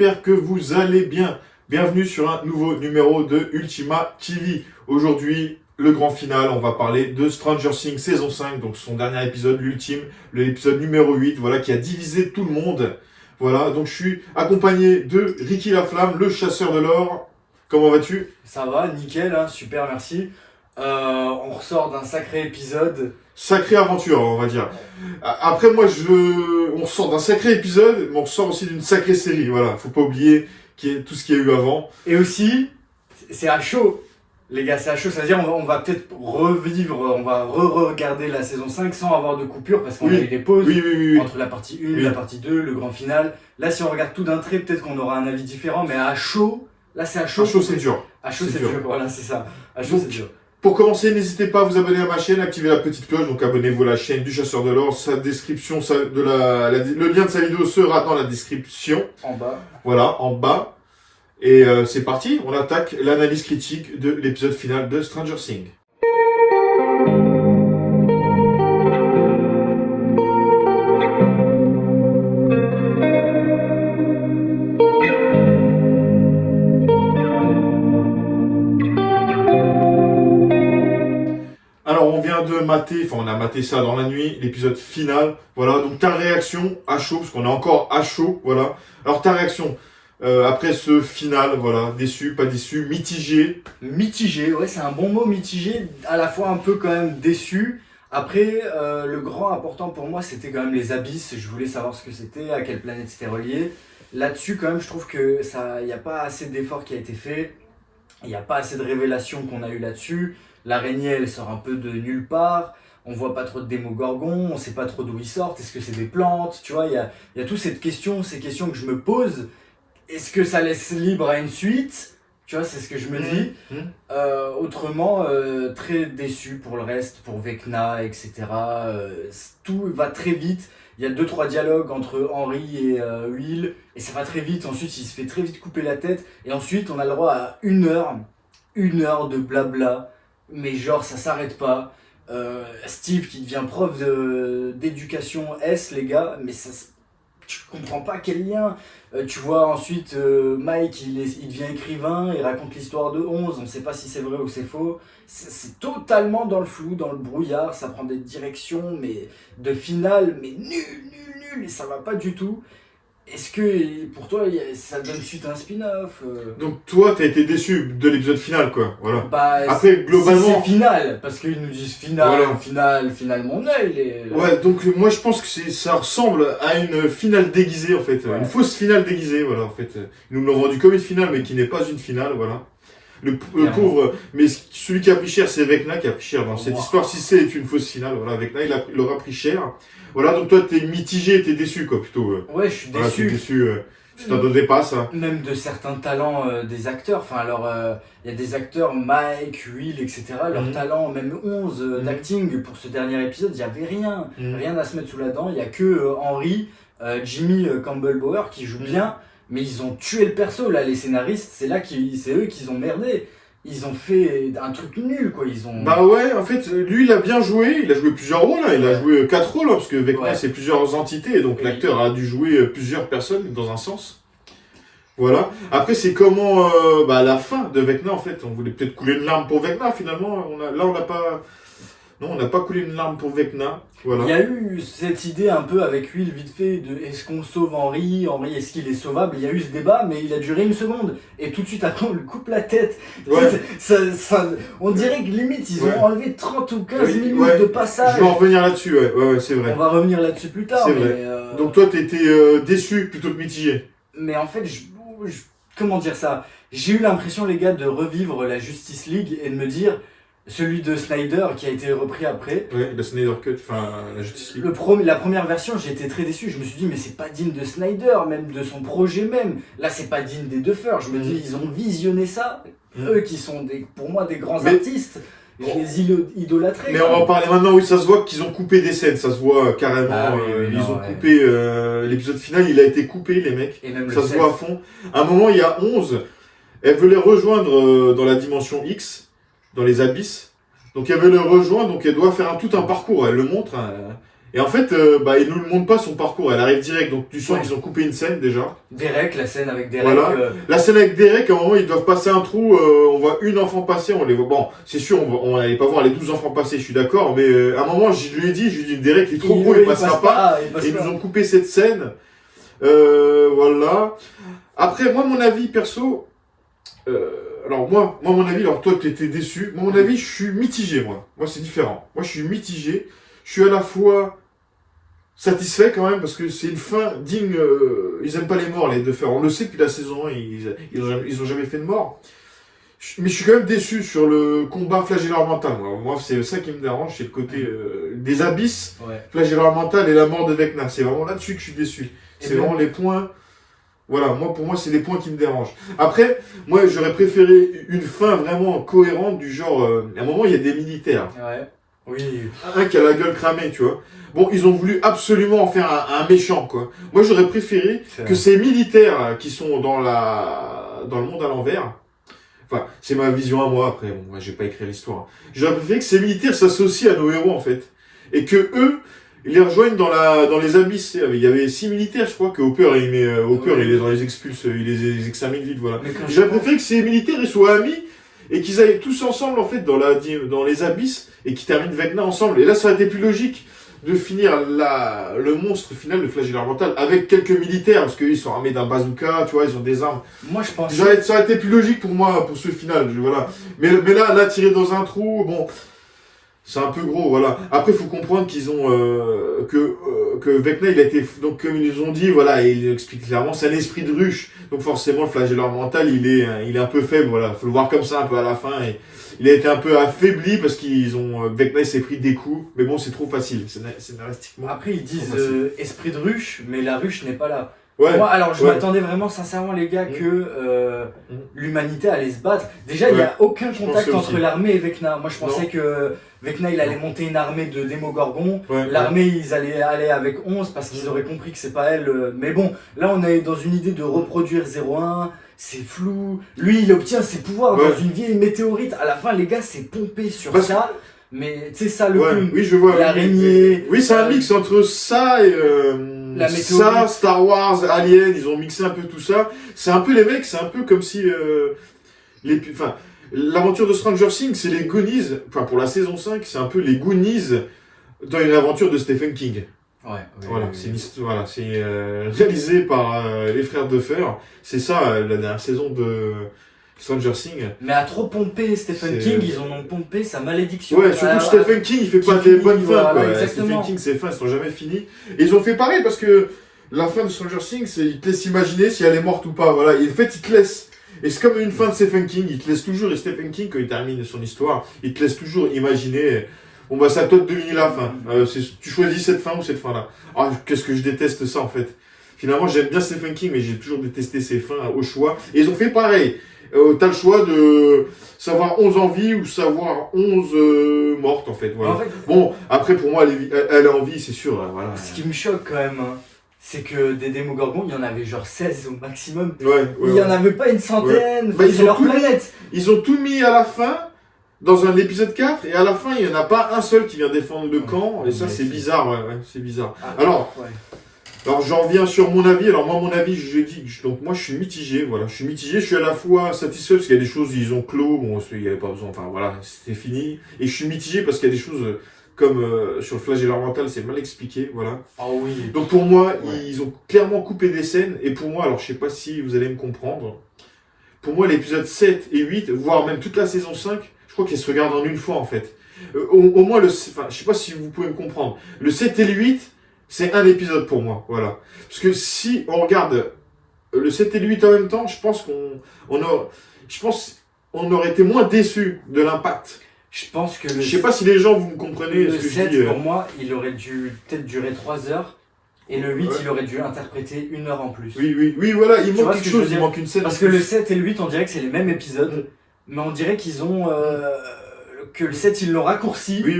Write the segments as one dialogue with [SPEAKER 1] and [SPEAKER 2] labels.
[SPEAKER 1] j'espère que vous allez bien. Bienvenue sur un nouveau numéro de Ultima TV. Aujourd'hui, le grand final, on va parler de Stranger Things saison 5, donc son dernier épisode, l'ultime, l'épisode numéro 8, voilà, qui a divisé tout le monde. Voilà, donc je suis accompagné de Ricky Laflamme, le chasseur de l'or. Comment vas-tu?
[SPEAKER 2] Ça va, nickel, hein, super, merci. On ressort d'un sacré épisode.
[SPEAKER 1] Sacrée aventure, on va dire. Après, on sort d'un sacré épisode, mais on sort aussi d'une sacrée série. Voilà, faut pas oublier tout ce qu'il y a eu avant.
[SPEAKER 2] Et aussi, c'est à chaud. Les gars, c'est à chaud, c'est-à-dire on va peut-être revivre, on va re-regarder la saison 5 sans avoir de coupure parce qu'on a eu des pauses
[SPEAKER 1] Oui.
[SPEAKER 2] entre la partie 1 et la partie 2, le grand final. Là, si on regarde tout d'un trait, peut-être qu'on aura un avis différent, mais à chaud, là c'est à chaud.
[SPEAKER 1] À chaud, c'est dur.
[SPEAKER 2] À chaud, c'est dur, voilà, c'est ça. À chaud, c'est dur.
[SPEAKER 1] Pour commencer, n'hésitez pas à vous abonner à ma chaîne, activer la petite cloche, donc abonnez-vous à la chaîne du Chasseur de l'Or. Sa description, le lien de sa vidéo sera dans la description.
[SPEAKER 2] En bas.
[SPEAKER 1] Voilà, en bas. Et c'est parti, on attaque l'analyse critique de l'épisode final de Stranger Things. Alors on vient de mater, on a maté ça dans la nuit, l'épisode final. Voilà, donc ta réaction à chaud, parce qu'on est encore à chaud, voilà. Alors ta réaction après ce final, voilà, déçu, pas déçu, mitigé.
[SPEAKER 2] Mitigé, ouais, c'est un bon mot, mitigé, à la fois un peu quand même déçu. Après, le grand important pour moi, c'était quand même les abysses. Je voulais savoir ce que c'était, à quelle planète c'était relié. Là-dessus, quand même, je trouve que il n'y a pas assez d'efforts qui a été fait. Il n'y a pas assez de révélations qu'on a eu là-dessus. L'araignée, elle sort un peu de nulle part. On voit pas trop de démogorgons, on sait pas trop d'où ils sortent. Est-ce que c'est des plantes? Tu vois, il y a toutes ces questions que je me pose. Est-ce que ça laisse libre à une suite? Tu vois, c'est ce que je me dis. Autrement, très déçu pour le reste, pour Vecna, etc. Tout va très vite. Il y a 2-3 dialogues entre Henry et Will, et ça va très vite. Ensuite, il se fait très vite couper la tête. Et ensuite, on a le droit à une heure de blabla. Mais genre, ça s'arrête pas. Steve qui devient prof d'éducation S, les gars, mais ça... Tu comprends pas quel lien. Tu vois ensuite Mike, il devient écrivain, il raconte l'histoire de 11, on sait pas si c'est vrai ou c'est faux. C'est totalement dans le flou, dans le brouillard, ça prend des directions mais de finale, mais nul, et ça va pas du tout. Est-ce que pour toi ça donne suite à un spin-off
[SPEAKER 1] Donc toi, t'as été déçu de l'épisode final, quoi. Voilà.
[SPEAKER 2] Bah,
[SPEAKER 1] après, globalement...
[SPEAKER 2] Si c'est final, parce qu'ils nous disent final,
[SPEAKER 1] voilà.
[SPEAKER 2] final, mon œil.
[SPEAKER 1] Ouais, donc moi je pense que ça ressemble à une finale déguisée, en fait. Ouais. Une fausse finale déguisée, voilà, en fait. Ils nous l'ont rendu comme une finale, mais qui n'est pas une finale, voilà. Le pauvre... Mais celui qui a pris cher, c'est Vecna qui a pris cher dans cette histoire. Si c'est une fausse finale, voilà, Vecna, il aura pris cher. Voilà, donc toi, t'es mitigé, t'es déçu, quoi, plutôt.
[SPEAKER 2] Ouais, je suis déçu.
[SPEAKER 1] T'es déçu, tu t'attendais pas, ça.
[SPEAKER 2] Même de certains talents des acteurs. Enfin, alors, il y a des acteurs, Mike, Will, etc. Leur talent, même 11 d'acting pour ce dernier épisode, il n'y avait rien. Rien à se mettre sous la dent. Il n'y a que Henry, Jimmy Campbell-Bower qui jouent bien, mais ils ont tué le perso, là, les scénaristes. C'est eux qui ont merdé. Ils ont fait un truc nul, quoi.
[SPEAKER 1] Bah ouais, en fait, lui, il a bien joué. Il a joué plusieurs rôles. Hein. Il a joué 4 rôles, hein, parce que Vecna, c'est plusieurs entités. Donc l'acteur a dû jouer plusieurs personnes, dans un sens. Voilà. Après, c'est comment la fin de Vecna, en fait. On voulait peut-être couler une larme pour Vecna, finalement. On n'a pas... Non, on n'a pas coulé une larme pour Vecna. Voilà.
[SPEAKER 2] Il y a eu cette idée un peu avec Will vite fait de est-ce qu'on sauve Henry, est-ce qu'il est sauvable? Il y a eu ce débat, mais il a duré une seconde. Et tout de suite après, on lui coupe la tête. Ouais. On dirait que limite, ils ont enlevé 30 ou 15 minutes de passage.
[SPEAKER 1] Je vais en revenir là-dessus, ouais, c'est vrai.
[SPEAKER 2] On va revenir là-dessus plus tard.
[SPEAKER 1] C'est vrai. Donc toi, t'étais déçu plutôt que mitigé.
[SPEAKER 2] Mais en fait, comment dire ça? J'ai eu l'impression, les gars, de revivre la Justice League et de me dire... Celui de Snyder qui a été repris après.
[SPEAKER 1] Ouais, la Snyder Cut, enfin la Justice League.
[SPEAKER 2] La première version, j'ai été très déçu. Je me suis dit, mais c'est pas digne de Snyder, même de son projet même. Là, c'est pas digne des Duffer. Je me dis, ils ont visionné ça. Eux qui sont pour moi des grands artistes. Je les idolâtrais.
[SPEAKER 1] Mais on va en parler maintenant. Oui, ça se voit qu'ils ont coupé des scènes. Ça se voit carrément. Ils ont coupé. L'épisode final, il a été coupé, les mecs.
[SPEAKER 2] Et même
[SPEAKER 1] ça se voit à fond. À un moment, il y a 11. Elle veut les rejoindre dans la dimension X. Dans les abysses. Donc elle veut le rejoindre, donc elle doit faire tout un parcours, elle le montre. Et en fait, ils nous le montrent pas son parcours, elle arrive direct, donc tu sens qu'ils ont coupé une scène déjà.
[SPEAKER 2] Derek, la scène avec Derek.
[SPEAKER 1] Voilà. La scène avec Derek, à un moment, ils doivent passer un trou, on voit une enfant passer, on les voit. Bon, c'est sûr, on n'allait pas voir les 12 enfants passer, je suis d'accord, mais à un moment, je lui ai dit, Derek, il est trop gros, il passera pas. Et ils nous ont coupé cette scène. Voilà. Après, moi, mon avis perso, mon avis, alors toi, tu étais déçu. Moi, mon avis, je suis mitigé, moi. Moi, c'est différent. Moi, je suis mitigé. Je suis à la fois satisfait quand même parce que c'est une fin digne. Ils aiment pas les morts, les deux frères. On le sait depuis la saison 1, ils ont jamais fait de mort. Mais je suis quand même déçu sur le combat flagellaire mental. Moi, c'est ça qui me dérange, c'est le côté des abysses, flagellaire mental et la mort de Vecna. C'est vraiment là-dessus que je suis déçu. C'est vraiment les points. Voilà, pour moi, c'est les points qui me dérangent. Après, moi, j'aurais préféré une fin vraiment cohérente du genre. À un moment, il y a des militaires.
[SPEAKER 2] Ouais. Oui.
[SPEAKER 1] Un qui a la gueule cramée, tu vois. Bon, ils ont voulu absolument en faire un méchant, quoi. Moi, j'aurais préféré que ces militaires qui sont dans le monde à l'envers. Enfin, c'est ma vision à moi, après. Bon, moi, j'ai pas écrit l'histoire. J'aurais préféré que ces militaires s'associent à nos héros, en fait. Et que eux, ils les rejoignent dans les abysses. Il y avait 6 militaires, je crois, que Hopper, il les expulse, il les examine vite, voilà. J'aurais préféré que ces militaires, ils soient amis, et qu'ils aillent tous ensemble, en fait, dans les abysses, et qu'ils terminent Vecna ensemble. Et là, ça aurait été plus logique de finir le monstre final, le flagellaire mental, avec quelques militaires, parce qu'ils sont armés d'un bazooka, tu vois, ils ont des armes.
[SPEAKER 2] Moi, je pense.
[SPEAKER 1] Ça aurait été plus logique pour moi, pour ce final, voilà. Mais là, tirer dans un trou, bon, c'est un peu gros, voilà. Après, il faut comprendre qu'ils ont, que Vecna, il a été, donc, comme ils nous ont dit, voilà, et il explique clairement, c'est un esprit de ruche. Donc, forcément, le flagellaire mental, il est un peu faible, voilà. Faut le voir comme ça, un peu à la fin, et il a été un peu affaibli parce Vecna, il s'est pris des coups. Mais bon, c'est trop facile, scénaristiquement.
[SPEAKER 2] Après, ils disent esprit de ruche, mais la ruche n'est pas là.
[SPEAKER 1] Ouais.
[SPEAKER 2] Moi, alors, je m'attendais vraiment, sincèrement, les gars, que l'humanité allait se battre. Déjà, il n'y a aucun contact entre l'armée et Vecna. Moi, je pensais que Vecna, il allait monter une armée de Démogorgons. L'armée, ils allaient aller avec 11 parce qu'ils auraient compris que c'est pas elle. Mais bon, là, on est dans une idée de reproduire 0-1. C'est flou. Lui, il obtient ses pouvoirs dans une vieille météorite. À la fin, les gars, c'est pompé sur ça. Mais c'est ça le clown.
[SPEAKER 1] Oui, je vois.
[SPEAKER 2] L'araignée.
[SPEAKER 1] Oui, c'est un mix entre ça et ça, Star Wars, Alien, ils ont mixé un peu tout ça. C'est un peu les mecs, c'est un peu comme si l'aventure de Stranger Things, c'est les Goonies. Enfin, pour la saison 5, c'est un peu les Goonies dans une aventure de Stephen King. C'est réalisé par les frères Duffer. C'est ça, la dernière saison de Stranger Things.
[SPEAKER 2] Mais à trop pomper Stephen King, ils en ont pompé sa malédiction.
[SPEAKER 1] Ouais, surtout Stephen King, il fait pas des bonnes fins. Stephen King, ses fins, elles sont jamais finies. Et ils ont fait pareil parce que la fin de Stranger Things, il te laisse imaginer si elle est morte ou pas. Voilà. Et en fait, il te laisse. Et c'est comme une fin de Stephen King, il te laisse toujours, et Stephen King, quand il termine son histoire, il te laisse toujours imaginer. Bon, bah, c'est à toi de deviner la fin. Tu choisis cette fin ou cette fin-là. Ah, qu'est-ce que je déteste ça, en fait. Finalement, j'aime bien Stephen King, mais j'ai toujours détesté ses fins au choix. Et ils ont fait pareil. T'as le choix de savoir 11 en vie ou savoir 11 mortes, en fait. Voilà. Bon, après, pour moi, elle est en vie, c'est sûr. Voilà.
[SPEAKER 2] Ce qui me choque, quand même, c'est que des Démogorgons, il y en avait genre 16 au maximum.
[SPEAKER 1] Il
[SPEAKER 2] y en avait pas une centaine. C'est leur planète.
[SPEAKER 1] Ils ont tout mis à la fin. Dans un épisode 4, et à la fin, il n'y en a pas un seul qui vient défendre le camp, et ça, c'est bizarre, c'est bizarre. Alors, j'en reviens sur mon avis. Alors, moi, mon avis, donc moi, je suis mitigé, voilà. Je suis à la fois satisfait parce qu'il y a des choses, ils ont clos, bon, il n'y avait pas besoin, enfin, voilà, c'était fini. Et je suis mitigé parce qu'il y a des choses, comme sur le flagellaire mental, c'est mal expliqué, voilà.
[SPEAKER 2] Ah oui.
[SPEAKER 1] Donc, pour moi, ils ont clairement coupé des scènes, et pour moi, alors, je sais pas si vous allez me comprendre, pour moi, l'épisode 7 et 8, voire même toute la saison 5, je crois qu'ils se regardent en une fois, en fait. Au moins, je sais pas si vous pouvez me comprendre. Le 7 et le 8, c'est un épisode pour moi, voilà. Parce que si on regarde le 7 et le 8 en même temps, je pense qu'on aurait été moins déçus de l'impact.
[SPEAKER 2] Je pense que
[SPEAKER 1] je sais pas si les gens, vous me comprenez.
[SPEAKER 2] Le 7, pour moi, il aurait dû peut-être durer 3 heures. Et le 8, il aurait dû interpréter 1 heure en plus.
[SPEAKER 1] Oui, voilà, il manque quelque chose, il manque une scène.
[SPEAKER 2] Parce que le 7 et le 8, on dirait que c'est les mêmes épisodes. Mais on dirait qu'ils ont que le 7 ils l'ont raccourci.
[SPEAKER 1] Oui,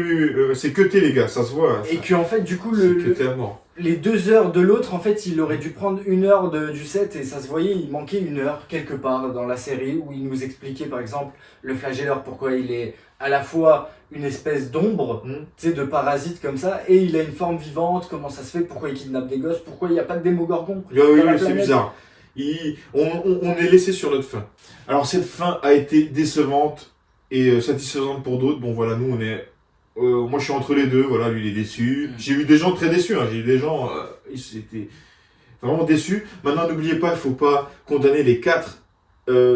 [SPEAKER 1] c'est cuté les gars, ça se voit.
[SPEAKER 2] Et qu'en fait, du coup,
[SPEAKER 1] c'est cuté à mort.
[SPEAKER 2] les 2 heures de l'autre, en fait, il aurait dû prendre 1 heure du 7 et ça se voyait, il manquait 1 heure quelque part dans la série où il nous expliquait par exemple le flagelleur, pourquoi il est à la fois une espèce d'ombre, tu sais, de parasite comme ça, et il a une forme vivante, comment ça se fait, pourquoi il kidnappe des gosses, pourquoi il n'y a pas de Démogorgon.
[SPEAKER 1] Oui, c'est bizarre. On est laissé sur notre fin. Alors cette fin a été décevante et satisfaisante pour d'autres. Bon voilà, nous on est... moi je suis entre les deux, voilà, lui il est déçu. J'ai eu des gens très déçus, j'ai eu des gens, ils étaient vraiment déçus. Maintenant n'oubliez pas, il ne faut pas condamner les 4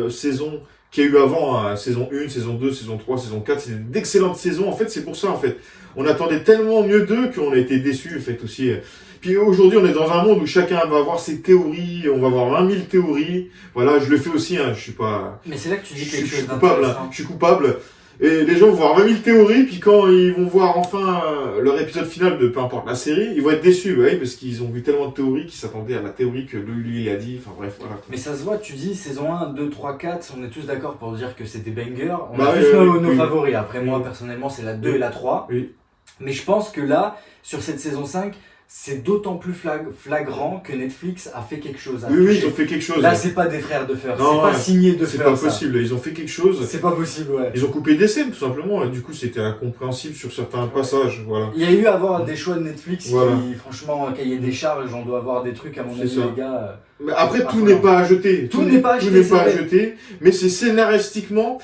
[SPEAKER 1] saisons qu'il y a eu avant, saison 1, saison 2, saison 3, saison 4, c'est d'excellentes saisons. En fait, c'est pour ça, en fait. On attendait tellement mieux d'eux qu'on a été déçus, en fait, aussi. Puis aujourd'hui, on est dans un monde où chacun va avoir ses théories, on va avoir 20 000 théories. Voilà, je le fais aussi, je suis pas...
[SPEAKER 2] Mais c'est là que tu dis quelque chose
[SPEAKER 1] coupable, je suis coupable. Et les gens vont voir 20 000 théories, puis quand ils vont voir enfin leur épisode final de peu importe la série, ils vont être déçus, oui, parce qu'ils ont vu tellement de théories qu'ils s'attendaient à la théorie que lui il a dit, enfin bref, voilà.
[SPEAKER 2] Mais ça se voit, tu dis saison 1, 2, 3, 4, on est tous d'accord pour dire que c'est des bangers. On a tous nos favoris. Après, moi, personnellement, c'est la 2 et la 3.
[SPEAKER 1] Oui.
[SPEAKER 2] Mais je pense que là, sur cette saison 5, c'est d'autant plus flagrant que Netflix a fait quelque chose.
[SPEAKER 1] Oui, ils ont fait quelque chose.
[SPEAKER 2] Là, c'est pas des frères de Fer, c'est pas signé de Fer.
[SPEAKER 1] C'est pas possible, ils ont fait quelque chose.
[SPEAKER 2] C'est pas possible, ouais.
[SPEAKER 1] Ils ont coupé des scènes, tout simplement, et du coup, c'était incompréhensible sur certains passages, voilà.
[SPEAKER 2] Il y a eu à avoir des choix de Netflix qui, franchement, cahier des charges, on doit avoir des trucs, à mon avis, les gars.
[SPEAKER 1] Mais après, tout n'est pas à jeter.
[SPEAKER 2] Tout n'est pas à
[SPEAKER 1] jeter, mais c'est scénaristiquement...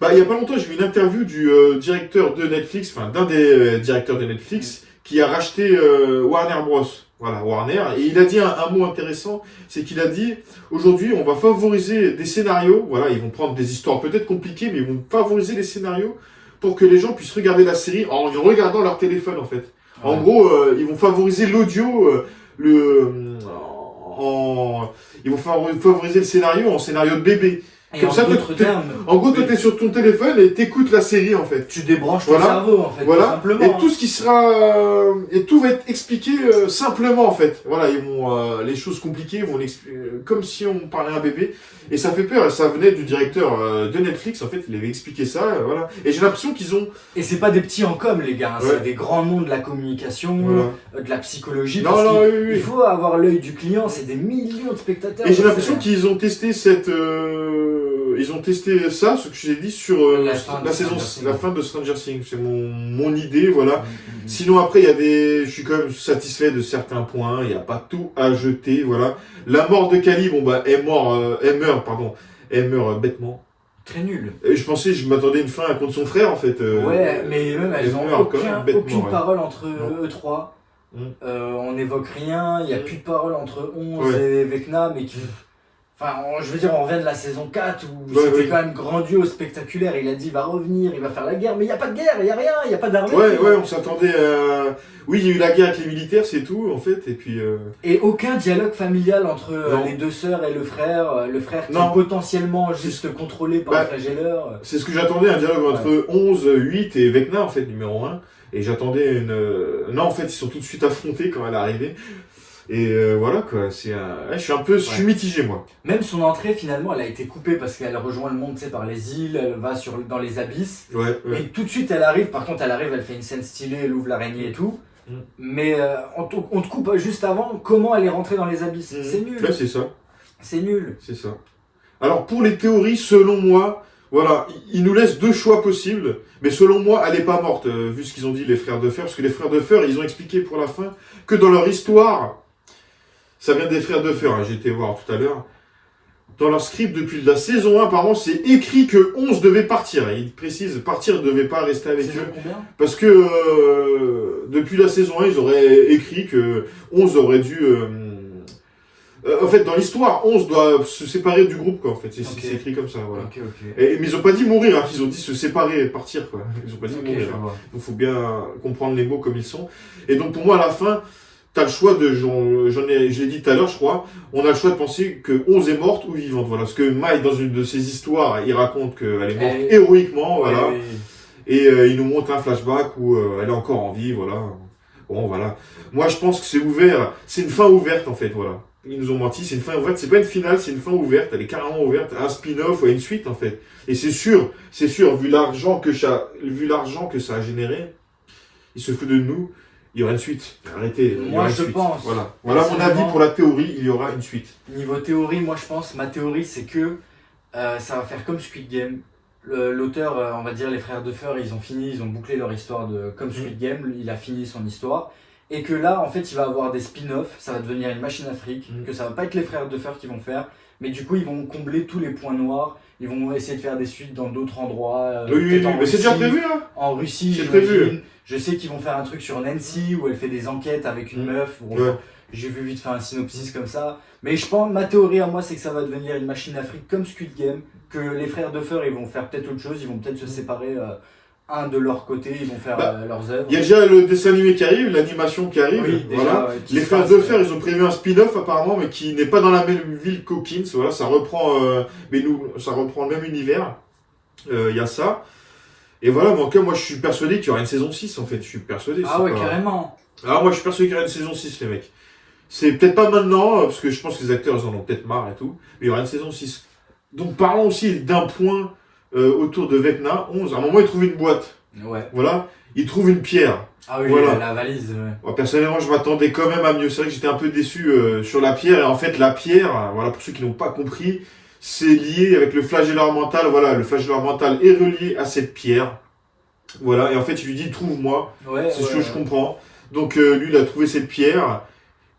[SPEAKER 1] il y a pas longtemps, j'ai vu une interview du directeur de Netflix, enfin, d'un des directeurs de Netflix, qui a racheté Warner Bros. Voilà, Warner. Et il a dit un mot intéressant, c'est qu'il a dit, aujourd'hui, on va favoriser des scénarios, voilà, ils vont prendre des histoires peut-être compliquées, mais ils vont favoriser les scénarios pour que les gens puissent regarder la série en regardant leur téléphone, en fait. Ouais. En gros, ils vont favoriser l'audio, ils vont favoriser le scénario en scénario de bébé.
[SPEAKER 2] Et comme ça,
[SPEAKER 1] en gros, toi, t'es sur ton téléphone et t'écoutes la série, en fait.
[SPEAKER 2] Tu débranches ton cerveau, en fait, tout simplement.
[SPEAKER 1] Et tout ce qui sera... et tout va être expliqué simplement, en fait. Voilà, ils vont... les choses compliquées vont l'expliquer comme si on parlait à un bébé. Et ça fait peur. Ça venait du directeur de Netflix, en fait. Il avait expliqué ça, voilà. Et j'ai l'impression qu'ils ont...
[SPEAKER 2] Et c'est pas des petits en com, les gars. C'est des grands noms de la communication, de la psychologie. Il faut avoir l'œil du client. C'est des millions de spectateurs.
[SPEAKER 1] Et j'ai l'impression qu'ils ont testé cette... ils ont testé ça, ce que je t'ai dit, sur la fin de Stranger Things. C'est mon idée, voilà. Sinon, après, je suis quand même satisfait de certains points. Il n'y a pas tout à jeter, voilà. La mort de Callie, elle meurt bêtement.
[SPEAKER 2] Très nul.
[SPEAKER 1] Et je m'attendais à une fin contre son frère, en fait.
[SPEAKER 2] Ouais, mais même, elles ont aucune parole entre eux trois. On n'évoque rien, il n'y a plus de parole entre 11 et Vecna, mais qui... Enfin, je veux dire, on revient de la saison 4 où c'était quand même grandiose, spectaculaire. Il a dit, il va revenir, il va faire la guerre. Mais il n'y a pas de guerre, il n'y a rien, il n'y a pas d'armée.
[SPEAKER 1] Ouais, on s'attendait à... Oui, il y a eu la guerre avec les militaires, c'est tout, en fait. Et puis...
[SPEAKER 2] Et aucun dialogue familial entre les deux sœurs et le frère. Le frère qui est potentiellement juste contrôlé par le flagelleur.
[SPEAKER 1] C'est ce que j'attendais, un dialogue entre 11, 8 et Vecna, en fait, numéro 1. Et j'attendais une... Non, en fait, ils sont tout de suite affrontés quand elle est arrivée. Et voilà quoi, je suis mitigé moi.
[SPEAKER 2] Même son entrée finalement elle a été coupée parce qu'elle rejoint le monde par les îles, elle va dans les abysses. Et tout de suite elle arrive, elle fait une scène stylée, elle ouvre l'araignée et tout. Mais on te coupe juste avant comment elle est rentrée dans les abysses. C'est nul.
[SPEAKER 1] Ouais, c'est ça.
[SPEAKER 2] C'est nul.
[SPEAKER 1] C'est ça. Alors pour les théories, selon moi, voilà, ils nous laissent 2 choix possibles. Mais selon moi, elle n'est pas morte, vu ce qu'ils ont dit les frères de Fer. Parce que les frères de Fer, ils ont expliqué pour la fin que dans leur histoire... Ça vient des frères de Fer, j'ai été voir tout à l'heure. Dans leur script, depuis la saison 1, apparemment, c'est écrit que 11 devait partir. Ils précisent, partir ne devait pas rester avec eux. Parce que depuis la saison 1, ils auraient écrit que 11 aurait dû... en fait, dans l'histoire, 11 doit se séparer du groupe, quoi, en fait. C'est écrit comme ça, voilà. Mais ils ont pas dit mourir, ils ont dit se séparer, partir, quoi. Ils ont pas dit mourir. Donc, il faut bien comprendre les mots comme ils sont. Et donc, pour moi, à la fin... T'as le choix je l'ai dit tout à l'heure, je crois, on a le choix de penser que 11 est morte ou vivante, voilà. Parce que Mike, dans une de ses histoires, il raconte qu'elle est morte héroïquement, voilà. Et il nous montre un flashback où elle est encore en vie, voilà. Bon, voilà. Moi, je pense que c'est ouvert, c'est une fin ouverte, en fait, voilà. Ils nous ont menti, c'est une fin ouverte, c'est pas une finale, c'est une fin ouverte, elle est carrément ouverte, un spin-off ou une suite en fait. Et c'est sûr, vu l'argent que ça a généré, il se fout de nous, il y aura une suite. Arrêtez, il y aura
[SPEAKER 2] Moi,
[SPEAKER 1] une
[SPEAKER 2] je
[SPEAKER 1] suite.
[SPEAKER 2] pense.
[SPEAKER 1] Voilà mon avis pour la théorie, il y aura une suite.
[SPEAKER 2] Niveau théorie, moi je pense, ma théorie c'est que ça va faire comme Squid Game. L'auteur, on va dire les frères Duffer, ils ont bouclé leur histoire comme Squid Game, il a fini son histoire. Et que là, en fait, il va avoir des spin-offs, ça va devenir une machine à fric, que ça va pas être les frères Duffer qui vont faire, mais du coup, ils vont combler tous les points noirs, ils vont essayer de faire des suites dans d'autres endroits.
[SPEAKER 1] Oui, mais c'est déjà prévu, hein.
[SPEAKER 2] En Russie,
[SPEAKER 1] c'est prévu.
[SPEAKER 2] Je sais qu'ils vont faire un truc sur Nancy, où elle fait des enquêtes avec une meuf, j'ai vu vite faire un synopsis comme ça. Mais je pense, ma théorie à moi, c'est que ça va devenir une machine à fric comme Squid Game, que les frères Duffer, ils vont faire peut-être autre chose, ils vont peut-être se séparer un de leur côté, ils vont faire leurs œuvres.
[SPEAKER 1] Il y a déjà le dessin animé qui arrive, l'animation qui arrive.
[SPEAKER 2] Oui, déjà,
[SPEAKER 1] voilà. Les frères Duffer, ils ont prévu un spin-off apparemment, mais qui n'est pas dans la même ville qu'Hawkins. Voilà, ça reprend, ça reprend le même univers. Il y a ça. Et voilà, mais en tout cas, moi je suis persuadé qu'il y aura une saison 6 en fait. Je suis persuadé.
[SPEAKER 2] Ah ouais, carrément.
[SPEAKER 1] Alors moi je suis persuadé qu'il y aura une saison 6, les mecs. C'est peut-être pas maintenant, parce que je pense que les acteurs ils en ont peut-être marre et tout. Mais il y aura une saison 6. Donc parlons aussi d'un point autour de Vecna 11. À un moment, il trouve une boîte.
[SPEAKER 2] Ouais.
[SPEAKER 1] Voilà. Il trouve une pierre.
[SPEAKER 2] Ah oui,
[SPEAKER 1] voilà.
[SPEAKER 2] la valise. Ouais.
[SPEAKER 1] Ouais, personnellement, je m'attendais quand même à mieux. C'est vrai que j'étais un peu déçu sur la pierre. Et en fait, la pierre, voilà, pour ceux qui n'ont pas compris, c'est lié avec le flagelleur mental. Voilà, le flagelleur mental est relié à cette pierre. Voilà. Et en fait, il lui dit, trouve-moi.
[SPEAKER 2] Ouais,
[SPEAKER 1] c'est ce que je comprends. Donc, lui, il a trouvé cette pierre.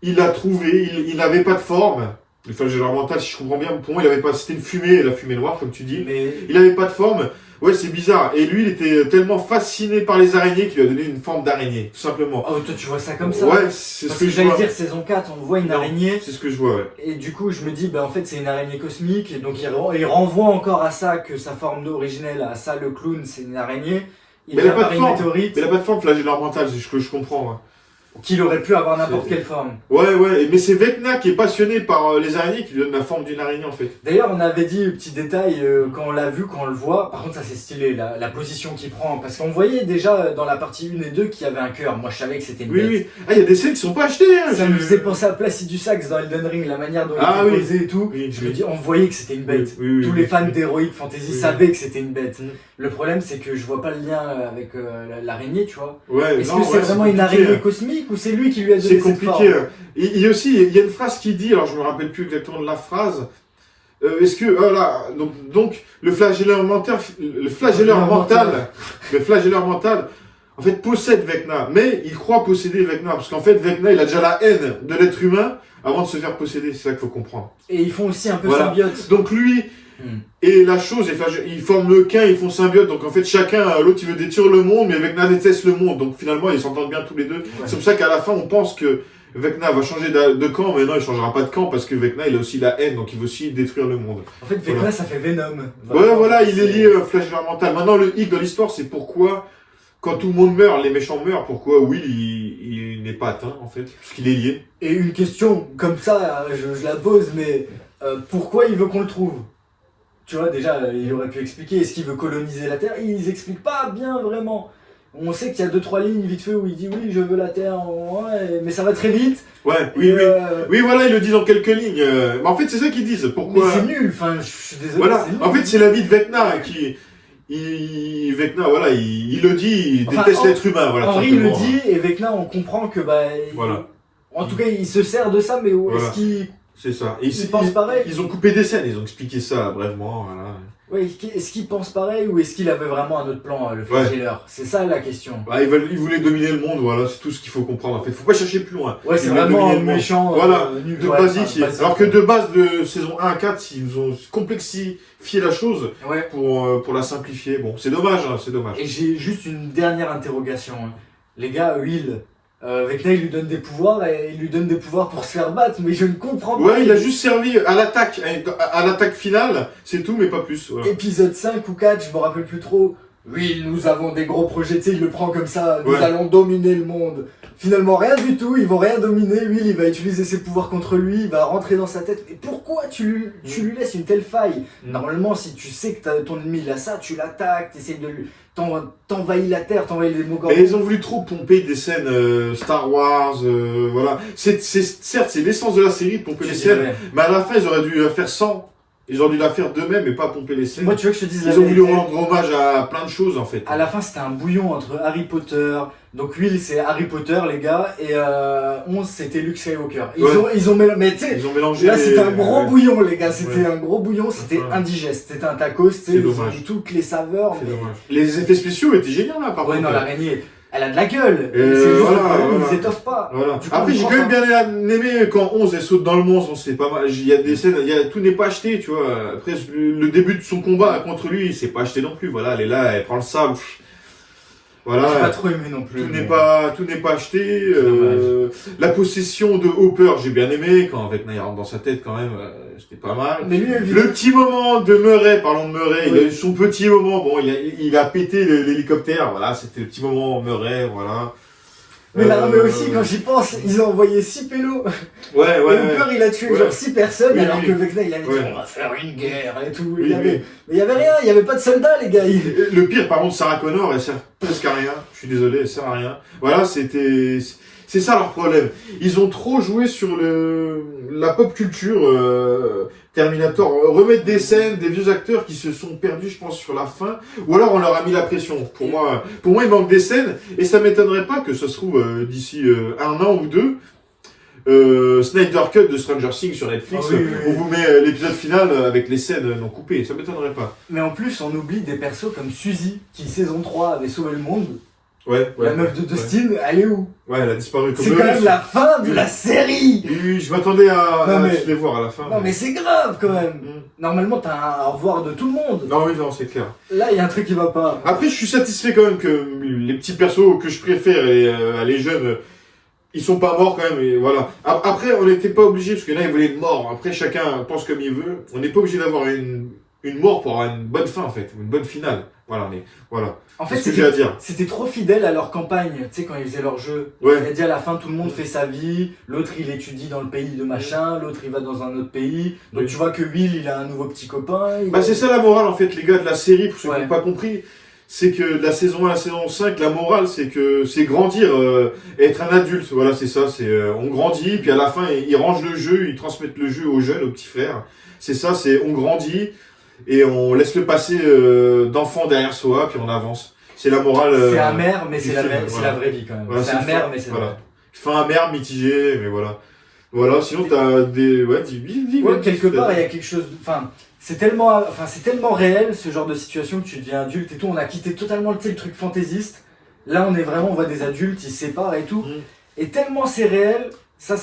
[SPEAKER 1] Il l'a trouvé. Il n'avait pas de forme. Le flagelleur mental, si je comprends bien, pour moi, il avait pas. C'était une fumée, la fumée noire, comme tu dis.
[SPEAKER 2] Mais...
[SPEAKER 1] Il n'avait pas de forme. Ouais, c'est bizarre. Et lui, il était tellement fasciné par les araignées qu'il lui a donné une forme d'araignée, tout simplement.
[SPEAKER 2] Oh, toi, tu vois ça comme ça?
[SPEAKER 1] Ouais, c'est ce que je vois.
[SPEAKER 2] J'allais dire, saison 4, on voit une araignée.
[SPEAKER 1] C'est ce que je vois, ouais.
[SPEAKER 2] Et du coup, je me dis, en fait, c'est une araignée cosmique. Et donc, il renvoie encore à ça, que sa forme originelle, à ça, le clown, c'est une araignée.
[SPEAKER 1] Mais il n'a pas de forme. Mais il n'a pas de forme, flagelleur mental, c'est ce que je comprends. Hein.
[SPEAKER 2] Qu'il aurait pu avoir n'importe quelle forme.
[SPEAKER 1] Ouais, mais c'est Vecna qui est passionné par les araignées qui lui donne la forme d'une araignée en fait.
[SPEAKER 2] D'ailleurs, on avait dit, petit détail, quand on l'a vu, quand on le voit, par contre ça c'est stylé, la position qu'il prend, parce qu'on voyait déjà dans la partie 1 et 2 qu'il y avait un cœur, moi je savais que c'était une bête.
[SPEAKER 1] Oui. Ah, il y a des scènes qui sont pas achetées. Hein,
[SPEAKER 2] ça me faisait penser à Placidus Sax dans Elden Ring, la manière dont il était posé et tout. Je me dis, on voyait que c'était une bête. Tous les fans d'Heroic Fantasy savaient que c'était une bête. Le problème c'est que je vois pas le lien avec l'araignée, tu vois.
[SPEAKER 1] Ouais,
[SPEAKER 2] est-ce que c'est vraiment une araignée cosmique ou c'est lui qui lui a donné
[SPEAKER 1] c'est compliqué. Il y a une phrase qui dit, alors je me rappelle plus exactement de la phrase. Est-ce que voilà, donc le flagelleur mental, en fait possède Vecna, mais il croit posséder Vecna parce qu'en fait Vecna il a déjà la haine de l'être humain avant de se faire posséder. C'est ça qu'il faut comprendre.
[SPEAKER 2] Et ils font aussi un peu symbiote.
[SPEAKER 1] Donc lui et la chose, ils forment le quin, ils font symbiote. Donc en fait chacun, l'autre il veut détruire le monde, mais Vecna déteste le monde. Donc finalement ils s'entendent bien tous les deux. Ouais. C'est pour ça qu'à la fin on pense que Vecna va changer de camp, mais non, il changera pas de camp parce que Vecna il a aussi la haine, donc il veut aussi détruire le monde.
[SPEAKER 2] En fait, Vecna ça fait Venom.
[SPEAKER 1] Ouais, voilà, il est lié au flagelleur mental. Maintenant, le hic de l'histoire, c'est pourquoi, quand tout le monde meurt, les méchants meurent, pourquoi Will il n'est pas atteint en fait, parce qu'il est lié.
[SPEAKER 2] Et une question comme ça, je la pose, mais pourquoi il veut qu'on le trouve? Tu vois, déjà, il aurait pu expliquer, est-ce qu'il veut coloniser la Terre? Ils expliquent pas bien vraiment. On sait qu'il y a 2-3 lignes vite fait où il dit oui, je veux la Terre, ouais, mais ça va très vite.
[SPEAKER 1] Ouais, oui, voilà, ils le disent en quelques lignes. Mais en fait, c'est ça qu'ils disent. Pourquoi?
[SPEAKER 2] Mais c'est nul, enfin, je suis désolé.
[SPEAKER 1] Voilà, en fait, c'est la vie de Vecna qui. Vecna, voilà, il le dit, il déteste l'être humain. Voilà,
[SPEAKER 2] Henri le dit, et Vecna, on comprend que,
[SPEAKER 1] voilà.
[SPEAKER 2] En tout cas, il se sert de ça, mais est-ce qu'il.
[SPEAKER 1] C'est ça.
[SPEAKER 2] Et ils pensent pareil.
[SPEAKER 1] Ils ont coupé des scènes, ils ont expliqué ça brièvement. Voilà.
[SPEAKER 2] Ouais, est-ce qu'il pense pareil ou est-ce qu'il avait vraiment un autre plan, le flagelleur? C'est ça la question.
[SPEAKER 1] Il voulait dominer le monde, voilà, c'est tout ce qu'il faut comprendre en fait. Faut pas chercher plus loin.
[SPEAKER 2] Ouais, c'est vraiment un méchant.
[SPEAKER 1] Voilà, basique. Alors que de base de saison 1 à 4, ils ont complexifié la chose pour la simplifier. Bon, c'est dommage, c'est dommage.
[SPEAKER 2] Et j'ai juste une dernière interrogation. Les gars, Will. Vecna il lui donne des pouvoirs et il lui donne des pouvoirs pour se faire battre, mais je ne comprends pas.
[SPEAKER 1] Ouais, il a juste servi à l'attaque finale, c'est tout, mais pas plus. Voilà.
[SPEAKER 2] Épisode 5 ou 4, je me rappelle plus trop. oui, nous avons des gros projets, tu sais, il le prend comme ça, nous
[SPEAKER 1] Ouais.
[SPEAKER 2] allons dominer le monde. Finalement, rien du tout, ils vont rien dominer, lui, il va utiliser ses pouvoirs contre lui, il va rentrer dans sa tête. Et pourquoi tu lui laisses une telle faille? Normalement, si tu sais que ton ennemi il a ça, tu l'attaques, t'essayes de lui... T'envahis la terre, t'envahis les Mogorons.
[SPEAKER 1] Et ils ont voulu trop pomper des scènes Star Wars, voilà. Certes, c'est l'essence de la série de pomper les scènes, mais à la fin, ils auraient dû la faire sans. Ils auraient dû la faire d'eux-mêmes et pas pomper les scènes.
[SPEAKER 2] Moi, tu veux que je te dise la
[SPEAKER 1] Ils ont voulu
[SPEAKER 2] vérité?
[SPEAKER 1] rendre hommage à plein de choses, en fait.
[SPEAKER 2] À la fin, c'était un bouillon entre Harry Potter. Donc, Will, c'est Harry Potter, les gars. Et 11, c'était Luke Skywalker. Ils ont mélangé. Mais tu sais,
[SPEAKER 1] Ils ont mélangé.
[SPEAKER 2] là, c'était un gros bouillon, les gars. C'était
[SPEAKER 1] Ouais.
[SPEAKER 2] un gros bouillon. C'était
[SPEAKER 1] Ouais.
[SPEAKER 2] indigeste. C'était un tacos.
[SPEAKER 1] C'est
[SPEAKER 2] Ils ont
[SPEAKER 1] dommage.
[SPEAKER 2] mis toutes les saveurs.
[SPEAKER 1] C'est
[SPEAKER 2] Mais...
[SPEAKER 1] dommage. Les effets spéciaux étaient géniaux, là, par
[SPEAKER 2] Ouais,
[SPEAKER 1] contre.
[SPEAKER 2] non, l'araignée, elle a de la gueule. C'est
[SPEAKER 1] Euh,
[SPEAKER 2] juste
[SPEAKER 1] voilà,
[SPEAKER 2] le problème,
[SPEAKER 1] voilà.
[SPEAKER 2] ils étoffent pas.
[SPEAKER 1] Voilà.
[SPEAKER 2] Du coup,
[SPEAKER 1] Après,
[SPEAKER 2] on
[SPEAKER 1] j'ai
[SPEAKER 2] prend
[SPEAKER 1] quand même bien aimé quand 11 elle saute dans le monstre, c'est pas mal. Il y a des scènes, tout n'est pas acheté, tu vois. Après, le début de son combat contre lui, c'est pas acheté non plus. Voilà, elle est là, elle prend le sable.
[SPEAKER 2] J'ai pas
[SPEAKER 1] Voilà.
[SPEAKER 2] trop aimé non plus.
[SPEAKER 1] Tout
[SPEAKER 2] mais-
[SPEAKER 1] n'est pas acheté. La possession de Hopper, j'ai bien aimé. Quand avec Naya rentre dans sa tête, quand même, c'était pas mal.
[SPEAKER 2] Mais lui,
[SPEAKER 1] Le petit moment de Murray, parlons de Murray, il
[SPEAKER 2] Oui.
[SPEAKER 1] a eu son petit moment. Bon, il a pété l'hélicoptère. Voilà, c'était le petit moment Murray, voilà.
[SPEAKER 2] mais là, mais aussi, quand j'y pense, ils ont envoyé 6 pélos.
[SPEAKER 1] Ouais,
[SPEAKER 2] Et
[SPEAKER 1] ouais.
[SPEAKER 2] Hooper, il a tué
[SPEAKER 1] Ouais.
[SPEAKER 2] genre 6 personnes,
[SPEAKER 1] Oui,
[SPEAKER 2] alors
[SPEAKER 1] oui.
[SPEAKER 2] que Vecna, il avait dit
[SPEAKER 1] Ouais.
[SPEAKER 2] on va faire une guerre et tout.
[SPEAKER 1] Oui,
[SPEAKER 2] Il y avait...
[SPEAKER 1] oui.
[SPEAKER 2] Mais il y avait rien, il y avait pas de soldats, les gars.
[SPEAKER 1] Le pire, par contre, Sarah Connor, elle sert presque à rien. Je suis désolé, elle sert à rien. Voilà, c'est ça leur problème. Ils ont trop joué sur la pop culture Terminator. Remettre des scènes, des vieux acteurs qui se sont perdus, je pense, sur la fin. Ou alors on leur a mis la pression. Pour moi, il manque des scènes. Et ça m'étonnerait pas que ça se trouve d'ici un an ou deux. Snyder Cut de Stranger Things sur Netflix,
[SPEAKER 2] Ah oui, oui, oui.
[SPEAKER 1] on vous met l'épisode final avec les scènes non coupées. Ça m'étonnerait pas.
[SPEAKER 2] Mais en plus, on oublie des persos comme Suzy, qui saison 3 avait sauvé le monde.
[SPEAKER 1] Ouais,
[SPEAKER 2] La meuf de Dustin, elle est où?
[SPEAKER 1] Ouais, elle a disparu comme
[SPEAKER 2] C'est
[SPEAKER 1] le
[SPEAKER 2] quand même
[SPEAKER 1] russe.
[SPEAKER 2] la fin de la série.
[SPEAKER 1] Oui, je m'attendais à
[SPEAKER 2] Non, mais-
[SPEAKER 1] tous les voir à la fin.
[SPEAKER 2] Non mais c'est grave quand même.
[SPEAKER 1] Mm.
[SPEAKER 2] Normalement, t'as un au revoir de tout le monde.
[SPEAKER 1] Non, oui, non, c'est clair.
[SPEAKER 2] Là, il y a un truc qui va pas.
[SPEAKER 1] Après, je suis satisfait quand même que les petits persos que je préfère et les jeunes, ils sont pas morts quand même. Et voilà. Après, on n'était pas obligé, parce que là, ils voulaient être morts. Après, chacun pense comme il veut. On n'est pas obligé d'avoir une mort pour avoir une bonne fin, en fait. Une bonne finale. Voilà, voilà.
[SPEAKER 2] En
[SPEAKER 1] C'est
[SPEAKER 2] fait,
[SPEAKER 1] ce que j'ai à dire.
[SPEAKER 2] c'était trop fidèle à leur campagne, tu sais, quand ils faisaient leur jeu.
[SPEAKER 1] Ouais.
[SPEAKER 2] Il a dit à la fin, tout le monde fait sa vie, l'autre il étudie dans le pays de machin, l'autre il va dans un autre pays. Donc
[SPEAKER 1] Oui.
[SPEAKER 2] tu vois que Will, il a un nouveau petit copain.
[SPEAKER 1] Bah, c'est ça la morale, en fait, les gars, de la série, pour ceux qui
[SPEAKER 2] Ouais.
[SPEAKER 1] n'ont pas compris. C'est que de la saison 1 à la saison 5, la morale, c'est que c'est grandir, être un adulte. Voilà, c'est ça. On grandit, puis à la fin, ils rangent le jeu, ils transmettent le jeu aux jeunes, aux petits frères. C'est ça, on grandit et on laisse le passé d'enfant derrière soi, puis on avance. C'est la morale.
[SPEAKER 2] C'est amer, mais
[SPEAKER 1] du
[SPEAKER 2] c'est la,
[SPEAKER 1] film,
[SPEAKER 2] c'est
[SPEAKER 1] voilà.
[SPEAKER 2] la vraie vie quand même.
[SPEAKER 1] Voilà,
[SPEAKER 2] c'est
[SPEAKER 1] le
[SPEAKER 2] amer,
[SPEAKER 1] fin-
[SPEAKER 2] mais c'est
[SPEAKER 1] voilà.
[SPEAKER 2] la vraie
[SPEAKER 1] Fin amer, mitigé, mais voilà. Voilà, sinon t'as des. Ouais, dis.
[SPEAKER 2] Ouais, quelque part, il y a quelque chose. Enfin, c'est tellement réel ce genre de situation que tu deviens adulte et tout. On a quitté totalement tu sais, le truc fantaisiste. Là, on voit des adultes, ils se séparent et tout.
[SPEAKER 1] Mm.
[SPEAKER 2] Et tellement c'est réel, ça,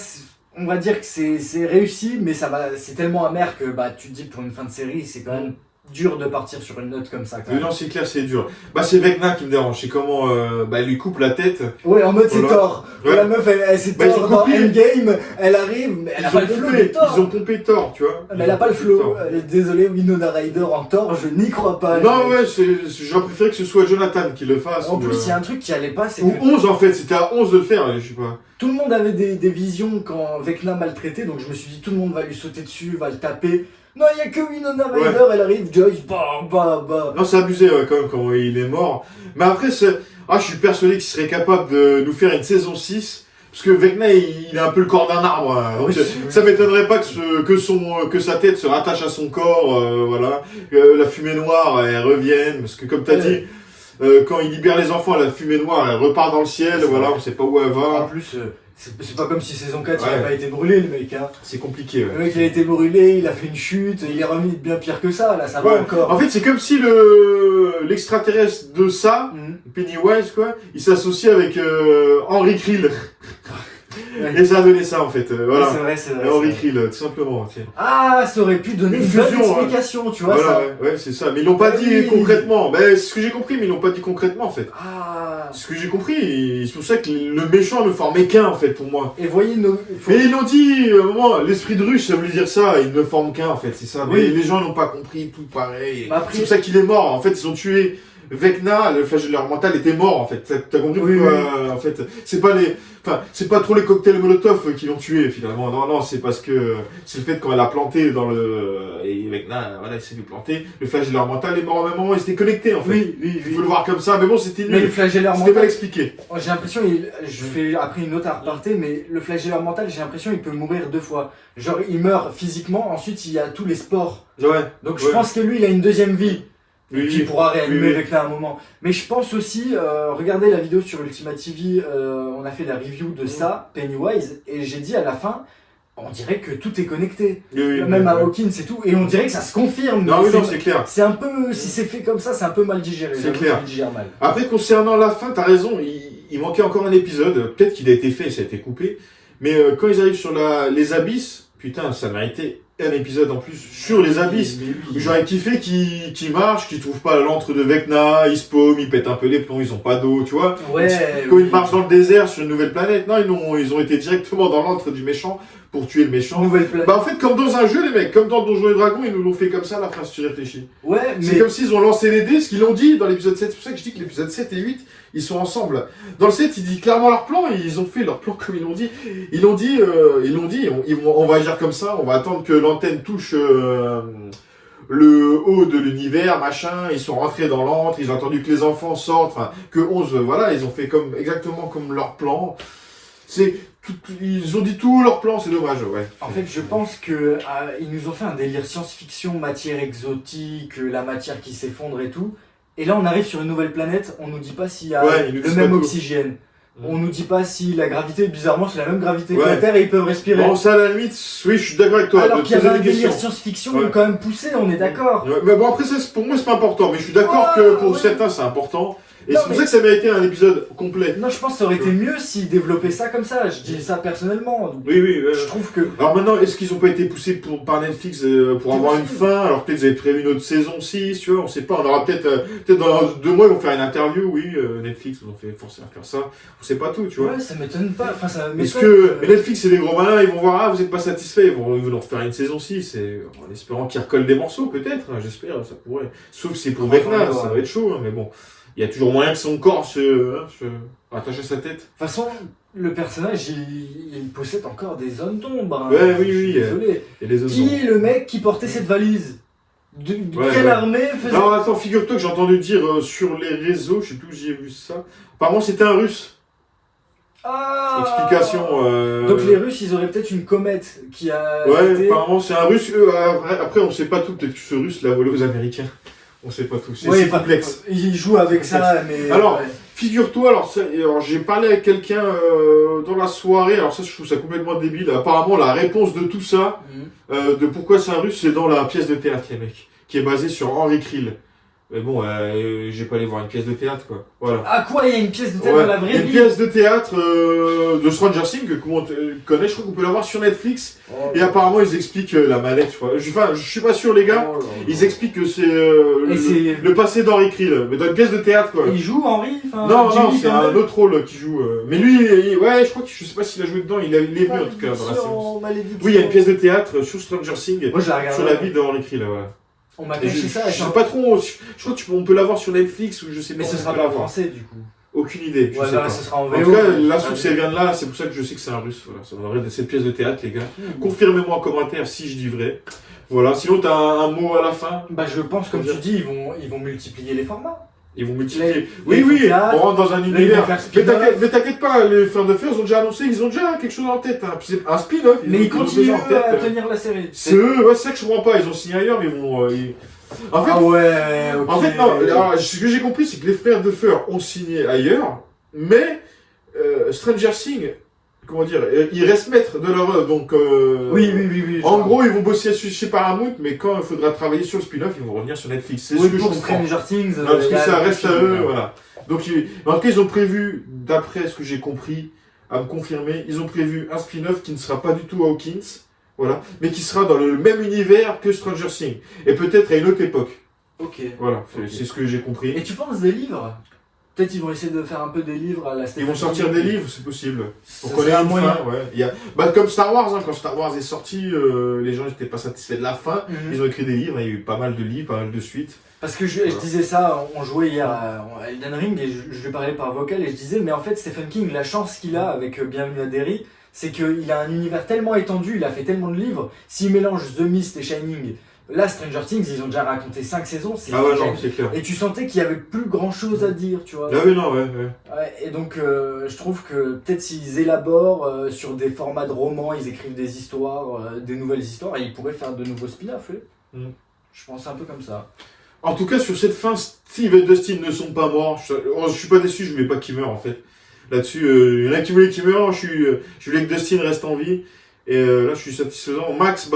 [SPEAKER 2] on va dire que c'est réussi, mais c'est tellement amer que bah, tu te dis pour une fin de série, c'est quand même dur de partir sur une note comme ça. Quand
[SPEAKER 1] Oui,
[SPEAKER 2] même.
[SPEAKER 1] non, c'est clair, c'est dur. Bah, c'est Vecna qui me dérange. C'est comment elle lui coupe la tête.
[SPEAKER 2] Ouais, en mode c'est
[SPEAKER 1] Voilà.
[SPEAKER 2] Thor.
[SPEAKER 1] Ouais.
[SPEAKER 2] La meuf, elle c'est
[SPEAKER 1] Bah, ils
[SPEAKER 2] Thor
[SPEAKER 1] ont
[SPEAKER 2] dans
[SPEAKER 1] copié.
[SPEAKER 2] Endgame, elle arrive, mais elle a pas le flow de
[SPEAKER 1] Ils
[SPEAKER 2] Thor.
[SPEAKER 1] ont pompé Thor, tu vois.
[SPEAKER 2] Mais elle a pas le flow. Désolé, Winona Ryder en Thor, je n'y crois pas.
[SPEAKER 1] Non, ouais, j'aurais préféré que ce soit Jonathan qui le fasse.
[SPEAKER 2] En
[SPEAKER 1] ou,
[SPEAKER 2] plus, il y a un truc qui allait pas, c'est
[SPEAKER 1] ou
[SPEAKER 2] que
[SPEAKER 1] 11 en fait, c'était à 11 de le faire, je sais pas.
[SPEAKER 2] tout le monde avait des visions quand Vecna maltraité, donc je me suis dit tout le monde va lui sauter dessus, va le taper. Non, il y a que Winona Ryder,
[SPEAKER 1] Ouais.
[SPEAKER 2] elle arrive, Joyce, bah.
[SPEAKER 1] Non, c'est abusé quand même quand il est mort. Mais après, je suis persuadé qu'il serait capable de nous faire une saison 6. Parce que Vecna, il a un peu le corps d'un arbre. Hein. Donc,
[SPEAKER 2] Oui,
[SPEAKER 1] ça m'étonnerait pas que sa tête se rattache à son corps, voilà. La fumée noire, elle revienne. Parce que comme t'as
[SPEAKER 2] Ouais.
[SPEAKER 1] dit, quand il libère les enfants, la fumée noire, elle repart dans le ciel.
[SPEAKER 2] C'est
[SPEAKER 1] Voilà,
[SPEAKER 2] vrai.
[SPEAKER 1] on sait pas où elle
[SPEAKER 2] En
[SPEAKER 1] va.
[SPEAKER 2] plus, c'est pas comme si saison 4 il
[SPEAKER 1] Ouais.
[SPEAKER 2] a pas été brûlé, le mec. Hein.
[SPEAKER 1] C'est compliqué. Ouais.
[SPEAKER 2] Le mec il a été brûlé, il a fait une chute, il est revenu bien pire que ça, là, ça va
[SPEAKER 1] Ouais.
[SPEAKER 2] encore.
[SPEAKER 1] En fait, c'est comme si l'extraterrestre de ça,
[SPEAKER 2] Mhm.
[SPEAKER 1] Pennywise, quoi, il s'associe avec Henry Krill.
[SPEAKER 2] Ouais.
[SPEAKER 1] Et ça a donné ça, en fait. Voilà.
[SPEAKER 2] C'est vrai, c'est vrai.
[SPEAKER 1] Henry
[SPEAKER 2] c'est vrai.
[SPEAKER 1] Krill, tout simplement. Tiens.
[SPEAKER 2] Ah, ça aurait pu donner
[SPEAKER 1] Une
[SPEAKER 2] une bonne
[SPEAKER 1] fusion,
[SPEAKER 2] explication, tu vois
[SPEAKER 1] Voilà,
[SPEAKER 2] ça.
[SPEAKER 1] ouais, c'est ça. Mais ils l'ont pas
[SPEAKER 2] Ah
[SPEAKER 1] dit
[SPEAKER 2] oui.
[SPEAKER 1] concrètement. Ben, c'est ce que j'ai compris, mais ils l'ont pas dit concrètement, en fait.
[SPEAKER 2] Ah.
[SPEAKER 1] C'est ce que j'ai compris. C'est pour ça que le méchant ne formait qu'un, en fait, pour moi.
[SPEAKER 2] Et voyez nos. faut-
[SPEAKER 1] Mais ils l'ont dit, à un moment, l'esprit de ruche, ça voulait dire ça, il ne forme qu'un, en fait, c'est ça. Mais
[SPEAKER 2] Oui.
[SPEAKER 1] les gens n'ont pas compris, tout pareil.
[SPEAKER 2] Mais après-
[SPEAKER 1] C'est pour ça qu'il est mort. En fait, ils ont tué Vecna, le flagelleur mental, était mort en fait. T'as compris
[SPEAKER 2] Oui,
[SPEAKER 1] pourquoi en fait, c'est pas trop les cocktails Molotov qui l'ont tué finalement. Non, c'est parce que c'est le fait quand elle a planté dans le et Vecna, voilà, il s'est fait planter. Le flagelleur mental est mort au même moment, il s'était connecté en fait. Il faut le voir comme ça, mais bon, c'était
[SPEAKER 2] Mais le
[SPEAKER 1] nul.
[SPEAKER 2] flagelleur
[SPEAKER 1] C'était mal
[SPEAKER 2] mental,
[SPEAKER 1] expliqué.
[SPEAKER 2] j'ai l'impression, je fais après une autre aparté, mais le flagelleur mental, j'ai l'impression il peut mourir 2 fois. Genre, il meurt physiquement, ensuite il y a tous les sports.
[SPEAKER 1] Ouais.
[SPEAKER 2] Donc je pense que lui, il a une deuxième vie. Qui pourra réanimer
[SPEAKER 1] oui.
[SPEAKER 2] Vecna à un moment. Mais je pense aussi, regardez la vidéo sur Ultima TV, on a fait la review de ça, Pennywise, et j'ai dit à la fin, on dirait que tout est connecté. Même à Hawkins et tout, et on dirait que ça se confirme.
[SPEAKER 1] Non, c'est clair.
[SPEAKER 2] C'est un peu, si c'est fait comme ça, c'est un peu mal digéré.
[SPEAKER 1] C'est clair.
[SPEAKER 2] Il digère mal.
[SPEAKER 1] Après, concernant la fin, t'as raison, il manquait encore un épisode, peut-être qu'il a été fait, ça a été coupé, mais quand ils arrivent sur les abysses, putain, ça méritait un épisode en plus sur les abysses. J'aurais kiffé qu'ils marchent, qu'ils trouvent pas l'antre de Vecna, ils se paument, ils pètent un peu les plombs, ils ont pas d'eau, tu vois.
[SPEAKER 2] Ouais.
[SPEAKER 1] Quand ils marchent dans le désert sur une nouvelle planète, non, ils ont été directement dans l'antre du méchant pour tuer le méchant.
[SPEAKER 2] Nouvelle planète.
[SPEAKER 1] Bah en fait, comme dans un jeu, les mecs, comme dans Donjons et Dragons, ils nous l'ont fait comme ça, la fin, si tu réfléchis.
[SPEAKER 2] Ouais,
[SPEAKER 1] C'est comme s'ils ont lancé les dés, ce qu'ils l'ont dit dans l'épisode 7. C'est pour ça que je dis que l'épisode 7 et 8, ils sont ensemble. Dans le 7, ils disent clairement leur plan, et ils ont fait leur plan comme ils l'ont dit. Ils l'ont dit, on va agir comme ça, on va attendre que l'antenne touche le haut de l'univers, machin. Ils sont rentrés dans l'antre, ils ont attendu que les enfants sortent, enfin, que 11, voilà, ils ont fait exactement comme leur plan. Ils ont dit tout leur plan, c'est dommage, ouais.
[SPEAKER 2] En fait, je pense que ils nous ont fait un délire science-fiction, matière exotique, la matière qui s'effondre et tout. Et là, on arrive sur une nouvelle planète, on nous dit pas s'il y a le même oxygène. On nous dit pas si la gravité, bizarrement, c'est la même gravité que la Terre et ils peuvent respirer.
[SPEAKER 1] Bon, ça, à la limite, oui, je suis d'accord avec toi.
[SPEAKER 2] Alors qu'il y avait un délire science-fiction quand même poussé, on est d'accord.
[SPEAKER 1] Ouais, mais bon, après, ça, pour moi, c'est pas important. Mais je suis d'accord que pour certains, c'est important. Et c'est pour ça que ça méritait un épisode complet.
[SPEAKER 2] Non, je pense que ça aurait été mieux s'ils développaient ça comme ça. Je dis ça personnellement.
[SPEAKER 1] Oui.
[SPEAKER 2] Je trouve que.
[SPEAKER 1] Alors maintenant, est-ce qu'ils ont pas été poussés par Netflix pour avoir une fin? Alors peut-être ils avaient prévu une autre saison 6, tu vois, on sait pas. On aura peut-être dans 2 mois, ils vont faire une interview, oui, Netflix, ils ont fait forcer à faire ça. On sait pas tout, tu vois.
[SPEAKER 2] Ouais, ça m'étonne pas. Enfin, ça m'étonne.
[SPEAKER 1] Est-ce que mais Netflix, c'est des gros malins, ils vont voir, vous êtes pas satisfait, ils vont nous refaire une saison 6, en espérant qu'ils recollent des morceaux, peut-être, j'espère, ça pourrait. Sauf que c'est pour Vecna, ça va être chaud, mais bon. Il y a toujours moyen que son corps se attache à sa tête.
[SPEAKER 2] De toute façon, le personnage, il possède encore des zones d'ombre. Hein.
[SPEAKER 1] Ouais, oui.
[SPEAKER 2] Désolé. Qui est le mec qui portait cette valise quelle armée faisait...
[SPEAKER 1] Alors attends, figure-toi que j'ai entendu dire sur les réseaux, je sais plus où j'ai vu ça. Apparemment, c'était un Russe. Explication.
[SPEAKER 2] Donc les Russes, ils auraient peut-être une comète qui a.
[SPEAKER 1] Ouais, apparemment, c'est un Russe. Après, on sait pas tout. Peut-être que ce Russe l'a volé aux Américains. On sait pas tout, c'est complexe.
[SPEAKER 2] Il joue avec ça, mais...
[SPEAKER 1] Alors, figure-toi, alors j'ai parlé avec quelqu'un dans la soirée, alors ça je trouve ça complètement débile, apparemment la réponse de tout ça, de pourquoi c'est un Russe, c'est dans la pièce de théâtre, les mecs, qui est basée sur Henri Krill. Mais bon, j'ai pas allé voir une pièce de théâtre, quoi. Voilà.
[SPEAKER 2] Ah quoi, il y a une pièce de théâtre dans la vraie vie?
[SPEAKER 1] Une pièce de théâtre de Stranger Things que on connaît, je crois qu'on peut la voir sur Netflix. Et apparemment, ils expliquent la manette, je crois. Enfin, je suis pas sûr, les gars. Ils expliquent que c'est le passé d'Henri Krill, mais dans une pièce de théâtre, quoi.
[SPEAKER 2] Il joue Henri?
[SPEAKER 1] Non, c'est un autre rôle qui joue. Mais lui, ouais, je crois que je sais pas s'il a joué dedans, il est venu en tout cas dans la séance. Oui, il y a une pièce de théâtre sur Stranger Things, sur la vie d'Henri Krill, voilà.
[SPEAKER 2] On m'a caché ça.
[SPEAKER 1] Je sais pas trop, je crois qu'on peut l'avoir sur Netflix ou je sais pas.
[SPEAKER 2] Mais ce sera pas en français du coup.
[SPEAKER 1] Aucune idée.
[SPEAKER 2] Ouais, là, ce sera en VO.
[SPEAKER 1] En tout cas, la source elle vient de là, c'est pour ça que je sais que c'est un russe. Voilà, ça donnerait de cette pièce de théâtre, les gars. Confirmez-moi en commentaire si je dis vrai. Voilà, sinon t'as un mot à la fin.
[SPEAKER 2] Bah, je pense, comme tu dis, ils vont multiplier les formats.
[SPEAKER 1] Ils vont multiplier. Oui, on rentre dans un univers. Mais t'inquiète pas, les fans de fer, ils ont déjà annoncé, ils ont déjà quelque chose en tête. Hein. C'est un spin-off.
[SPEAKER 2] Mais ils continuent à tenir la série.
[SPEAKER 1] C'est eux, ouais, c'est ça que je comprends pas. Ils ont signé ailleurs, mais ils vont. En fait,
[SPEAKER 2] okay.
[SPEAKER 1] En fait, non. Alors, ce que j'ai compris, c'est que les frères de Fer ont signé ailleurs, mais Stranger Things, comment dire, ils restent maîtres de leur œuvre. Donc,
[SPEAKER 2] oui.
[SPEAKER 1] En gros, ils vont bosser chez Paramount, mais quand il faudra travailler sur le spin-off, ils vont revenir sur Netflix. C'est ce que je comprends.
[SPEAKER 2] Stranger Things,
[SPEAKER 1] parce que ça reste à eux, voilà. Donc, en tout cas, ils ont prévu, d'après ce que j'ai compris, à me confirmer, ils ont prévu un spin-off qui ne sera pas du tout Hawkins. Voilà, mais qui sera dans le même univers que Stranger Things. Et peut-être à une autre époque.
[SPEAKER 2] Ok.
[SPEAKER 1] Voilà, c'est ce que j'ai compris.
[SPEAKER 2] Et tu penses des livres? peut-être ils vont essayer de faire un peu des livres à la
[SPEAKER 1] Ils
[SPEAKER 2] Stephen
[SPEAKER 1] vont sortir
[SPEAKER 2] King.
[SPEAKER 1] des livres, c'est possible.
[SPEAKER 2] Ça
[SPEAKER 1] Pour connaître
[SPEAKER 2] serait un
[SPEAKER 1] une
[SPEAKER 2] moyen.
[SPEAKER 1] fin, ouais. Comme Star Wars, quand Star Wars est sorti, les gens n'étaient pas satisfaits de la fin.
[SPEAKER 2] Mhm.
[SPEAKER 1] Ils ont écrit des livres, il y a eu pas mal de livres, pas mal de suites.
[SPEAKER 2] Parce que je disais ça, on jouait hier à Elden Ring et je lui parlais par vocal et je disais, mais en fait Stephen King, la chance qu'il a avec Bienvenue à Derry, c'est qu'il a un univers tellement étendu, il a fait tellement de livres, s'il mélange The Mist et Shining, là Stranger Things, ils ont déjà raconté 5 saisons, c'est
[SPEAKER 1] Ah ouais,
[SPEAKER 2] génial.
[SPEAKER 1] non, c'est clair.
[SPEAKER 2] Et tu sentais qu'il y avait plus grand chose à dire, tu vois.
[SPEAKER 1] Ah oui, non, ouais.
[SPEAKER 2] Ouais, et donc je trouve que peut-être s'ils élaborent sur des formats de romans, ils écrivent des histoires, des nouvelles histoires, et ils pourraient faire de nouveaux spin-offs. Je pense un peu comme ça.
[SPEAKER 1] En tout cas, sur cette fin, Steve et Dustin ne sont pas morts. Je suis pas déçu, je voulais pas qu'ils meurent en fait. Là-dessus, il y en a qui voulaient qu'ils meurent, je voulais que Dustin reste en vie. Et là, je suis satisfaisant. Max,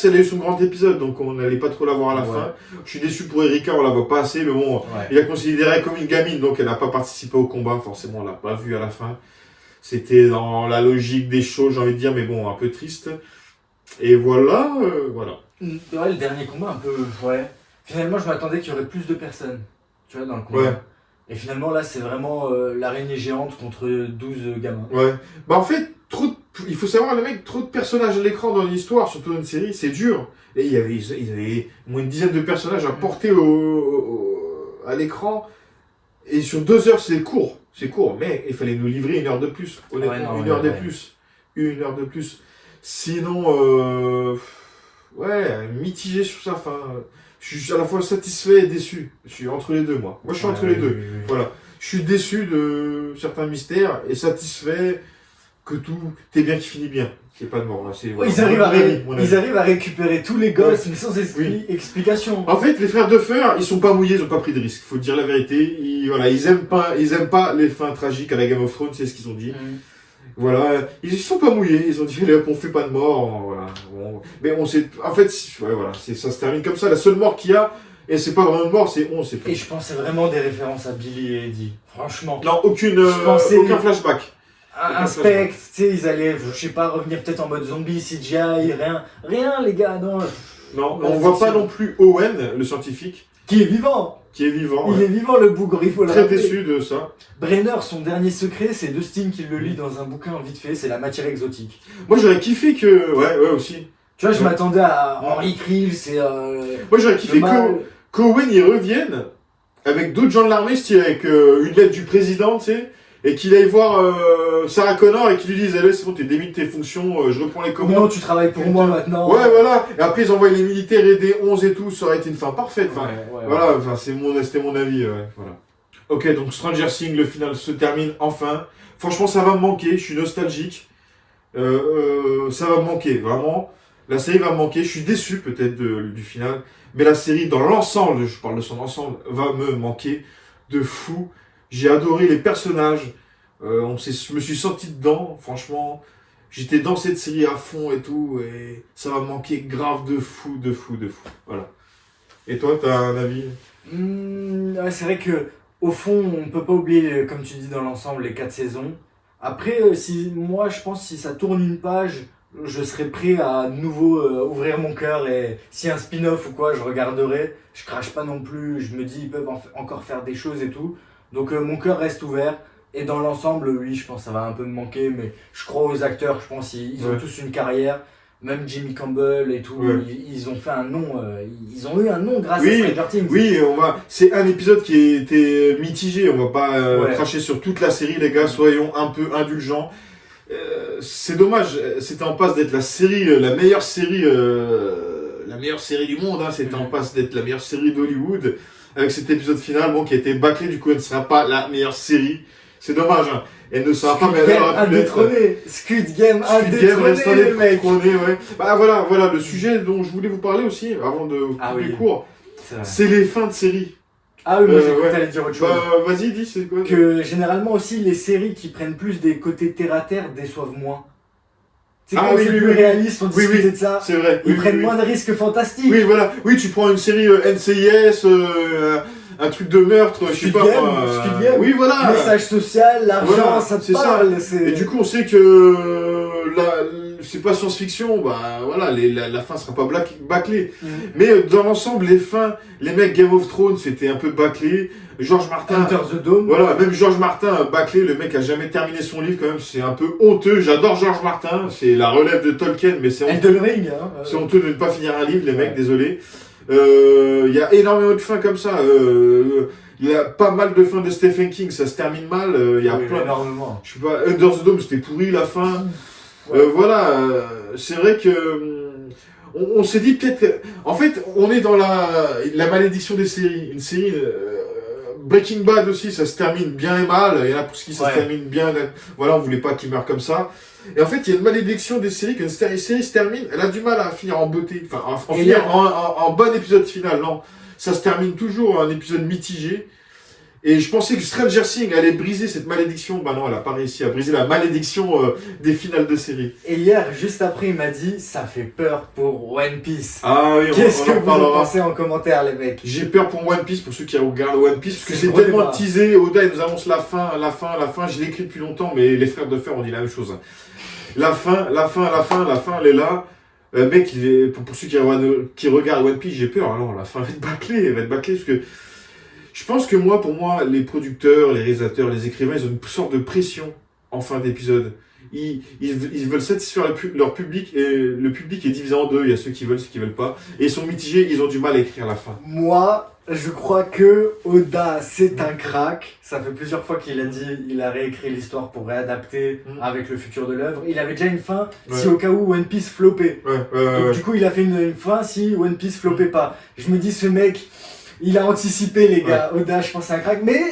[SPEAKER 1] elle a eu son grand épisode, donc on n'allait pas trop la voir à la fin. Je suis déçu pour Erika, on la voit pas assez, mais bon, il la considérait comme une gamine, donc elle n'a pas participé au combat, forcément, on l'a pas vu à la fin. C'était dans la logique des choses, j'ai envie de dire, mais bon, un peu triste. Et voilà.
[SPEAKER 2] Ouais, le dernier combat, un peu. Ouais. Finalement, je m'attendais qu'il y aurait plus de personnes, tu vois, dans le combat.
[SPEAKER 1] Ouais.
[SPEAKER 2] Et finalement, là, c'est vraiment l'araignée géante contre 12 gamins.
[SPEAKER 1] Ouais. En fait, il faut savoir, les mecs, trop de personnages à l'écran dans l'histoire, surtout dans une série, c'est dur. Et ils avaient au moins une dizaine de personnages à porter à l'écran. Et sur 2 heures, c'est court. C'est court, mais il fallait nous livrer 1 heure de plus. Honnêtement,
[SPEAKER 2] Ouais,
[SPEAKER 1] 1 heure de
[SPEAKER 2] ouais.
[SPEAKER 1] plus. 1 heure de plus. Sinon, mitigé sur sa fin. Je suis à la fois satisfait et déçu. Je suis entre les deux, moi. Moi, je suis entre les deux.
[SPEAKER 2] Oui.
[SPEAKER 1] Voilà. Je suis déçu de certains mystères et satisfait que tout est bien qui finit bien. Qu'il n'y ait pas de mort. Là,
[SPEAKER 2] Ils arrivent à récupérer tous les gosses, mais sans explication.
[SPEAKER 1] En fait, les frères Duffer, ils sont pas mouillés, ils ont pas pris de risque. Faut dire la vérité. Ils aiment pas les fins tragiques à la Game of Thrones, c'est ce qu'ils ont dit. Voilà, ils sont pas mouillés, ils ont dit on fait pas de mort, voilà. Mais on sait, en fait, ça se termine comme ça. La seule mort qu'il y a, et c'est pas vraiment une mort, c'est on sait pas.
[SPEAKER 2] Et je pensais vraiment des références à Billy et Eddie, franchement.
[SPEAKER 1] Non, aucun flashback.
[SPEAKER 2] Un spectre, tu sais, ils allaient, je sais pas, revenir peut-être en mode zombie, CGI, rien les gars, non.
[SPEAKER 1] Non, on voit pas non plus Owen, le scientifique.
[SPEAKER 2] Qui est vivant.
[SPEAKER 1] Il est vivant, le
[SPEAKER 2] bougre, il faut le
[SPEAKER 1] très
[SPEAKER 2] rappeler.
[SPEAKER 1] déçu de ça.
[SPEAKER 2] Brenner, son dernier secret, c'est Dustin qui le lit dans un bouquin vite fait, c'est la matière exotique.
[SPEAKER 1] Moi, j'aurais kiffé que... Ouais, aussi.
[SPEAKER 2] Tu vois, je m'attendais à Henry Krill, c'est...
[SPEAKER 1] Moi, j'aurais kiffé qu'Owen, il revienne avec d'autres gens de l'armée, style avec une lettre du président, tu sais, et qu'il aille voir Sarah Connor et qu'il lui dise, allez, c'est bon, t'es démis de tes fonctions, je reprends les commandes.
[SPEAKER 2] Non, tu travailles pour moi maintenant.
[SPEAKER 1] Ouais, voilà. Et après, ils envoient les militaires aider 11 et tout, ça aurait été une fin parfaite. Enfin, voilà, enfin, c'était mon avis, voilà. Ok, donc Stranger Things, le final se termine enfin. Franchement, ça va me manquer, je suis nostalgique. Ça va me manquer, vraiment. La série va me manquer, je suis déçu peut-être du final. Mais la série, dans l'ensemble, je parle de son ensemble, va me manquer de fou. J'ai adoré les personnages. Je me suis senti dedans, franchement. J'étais dans cette série à fond et tout. Et ça va me manquer grave de fou. Voilà. Et toi, t'as un avis?
[SPEAKER 2] C'est vrai que au fond, on peut pas oublier, comme tu dis, dans l'ensemble, les 4 saisons. Après, moi, je pense si ça tourne une page, je serais prêt à nouveau ouvrir mon cœur et si un spin-off ou quoi, je regarderai. Je crache pas non plus, je me dis ils peuvent encore faire des choses et tout. Donc mon cœur reste ouvert. Et dans l'ensemble, oui, je pense que ça va un peu me manquer, mais je crois aux acteurs, je pense qu'ils ont tous une carrière. Même Jimmy Campbell et tout, ils ont fait un nom, ils ont eu un nom grâce à Stranger Things.
[SPEAKER 1] Oui, c'est un épisode qui était mitigé, on va pas cracher sur toute la série, les gars, soyons un peu indulgents. C'est dommage, c'était en passe d'être la meilleure série du monde, hein, c'était en passe d'être la meilleure série d'Hollywood, avec cet épisode final, qui a été bâclé, du coup elle ne sera pas la meilleure série. C'est dommage, hein. Elle ne sera pas, mais elle aura pu l'être.
[SPEAKER 2] Squid Game indétrôné, le mec.
[SPEAKER 1] Ouais. Bah voilà, le sujet dont je voulais vous parler aussi, avant de couper les cours, c'est les fins de série.
[SPEAKER 2] Ah oui, moi j'ai cru que t'allais dire autre chose.
[SPEAKER 1] Vas-y, dis, c'est quoi?
[SPEAKER 2] Que généralement aussi, les séries qui prennent plus des côtés terre-à-terre déçoivent moins. C'est quand c'est plus réaliste, on discutait de ça.
[SPEAKER 1] C'est vrai.
[SPEAKER 2] Ils prennent moins de risques fantastiques.
[SPEAKER 1] Oui, voilà. Oui, tu prends une série NCIS, un truc de meurtre, je sais pas moi. Oui, voilà.
[SPEAKER 2] Message social, l'argent, ça te parle.
[SPEAKER 1] Et du coup, on sait que c'est pas science-fiction, bah voilà, la fin sera pas bâclée. Mais dans l'ensemble, les fins, les mecs Game of Thrones, c'était un peu bâclé. George Martin.
[SPEAKER 2] Hunter the Dome.
[SPEAKER 1] Voilà, même George Martin, bâclé, le mec a jamais terminé son livre quand même, c'est un peu honteux. J'adore George Martin, c'est la relève de Tolkien, mais c'est honteux.
[SPEAKER 2] Elden Ring, hein.
[SPEAKER 1] C'est honteux de ne pas finir un livre, les mecs, désolé. Il y a énormément de fins comme ça. Il y a pas mal de fins de Stephen King, ça se termine mal. Il y a plein.
[SPEAKER 2] Énormément.
[SPEAKER 1] Je sais pas, Under the Dome, c'était pourri la fin. Voilà, c'est vrai que on s'est dit peut-être. En fait, on est dans la malédiction des séries. Une série. Breaking Bad aussi, ça se termine bien et mal. Il y en a pour qui ça se termine bien. Voilà, on voulait pas qu'il meure comme ça. Et en fait, il y a une malédiction des séries, qu'une série se termine, elle a du mal à finir en beauté. Enfin, en bon épisode final, non. Ça se termine toujours un épisode mitigé. Et je pensais que Stranger Things allait briser cette malédiction. Bah non, elle a pas réussi à briser la malédiction des finales de série.
[SPEAKER 2] Et hier, juste après, il m'a dit, ça fait peur pour One Piece.
[SPEAKER 1] Ah oui,
[SPEAKER 2] Qu'est-ce que vous en pensez en commentaire, les mecs?
[SPEAKER 1] J'ai peur pour One Piece, pour ceux qui regardent One Piece, parce que c'est tellement teasé. Oda, il nous annonce la fin. Je l'ai écrit depuis longtemps, mais les frères de fer ont dit la même chose. La fin, elle est là. Mec, pour ceux qui regardent One Piece, j'ai peur. Alors, la fin va être bâclée, parce que je pense que pour moi, les producteurs, les réalisateurs, les écrivains, ils ont une sorte de pression en fin d'épisode. Ils veulent satisfaire leur public, et le public est divisé en deux. Il y a ceux qui veulent, ceux qui veulent pas. Et ils sont mitigés, ils ont du mal à écrire la fin.
[SPEAKER 2] Moi, je crois que Oda, c'est un crack. Ça fait plusieurs fois qu'il a dit, il a réécrit l'histoire pour réadapter avec le futur de l'œuvre. Il avait déjà une fin si au cas où One Piece floppait. Donc, du coup, il a fait une fin si One Piece floppait pas. Je me dis, ce mec, il a anticipé, les gars. Oda, je pense, c'est un crack. Mais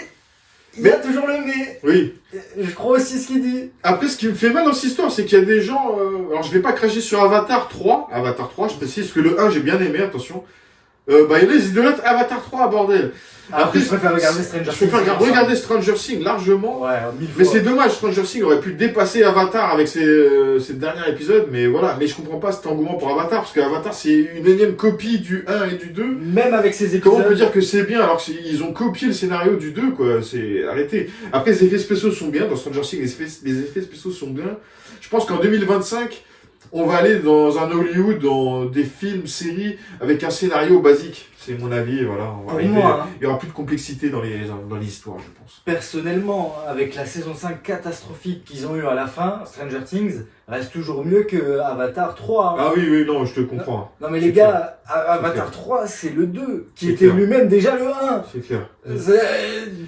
[SPEAKER 2] il y a toujours le mais.
[SPEAKER 1] Oui.
[SPEAKER 2] Je crois aussi ce qu'il dit.
[SPEAKER 1] Après, ce qui me fait mal dans cette histoire, c'est qu'il y a des gens... alors, je vais pas cracher sur Avatar 3. Avatar 3, je précise que le 1, j'ai bien aimé, attention. Il y en a, ils idolâtrent Avatar 3, bordel.
[SPEAKER 2] Après, je préfère regarder Stranger Things.
[SPEAKER 1] Je préfère regarder Stranger Things largement.
[SPEAKER 2] Ouais, 1000 fois.
[SPEAKER 1] Mais c'est dommage, Stranger Things aurait pu dépasser Avatar avec ses derniers épisodes. Mais voilà, mais je comprends pas cet engouement pour Avatar, parce qu'Avatar, c'est une énième copie du 1 et du 2.
[SPEAKER 2] Même avec ces épisodes.
[SPEAKER 1] Comment on peut dire que c'est bien alors qu'ils ont copié le scénario du 2, quoi. C'est arrêté. Après, les effets spéciaux sont bien. Dans Stranger Things, les effets spéciaux sont bien. Je pense qu'en 2025, on va aller dans un Hollywood, dans des films, séries, avec un scénario basique. C'est mon avis, voilà. Il y aura plus de complexité dans l'histoire, je pense.
[SPEAKER 2] Personnellement, avec la saison 5 catastrophique qu'ils ont eu à la fin, Stranger Things reste toujours mieux que Avatar 3. Hein.
[SPEAKER 1] Ah oui, non, je te comprends.
[SPEAKER 2] Non mais les gars, Avatar 3, c'est le 2, qui était lui-même déjà le 1.
[SPEAKER 1] C'est clair.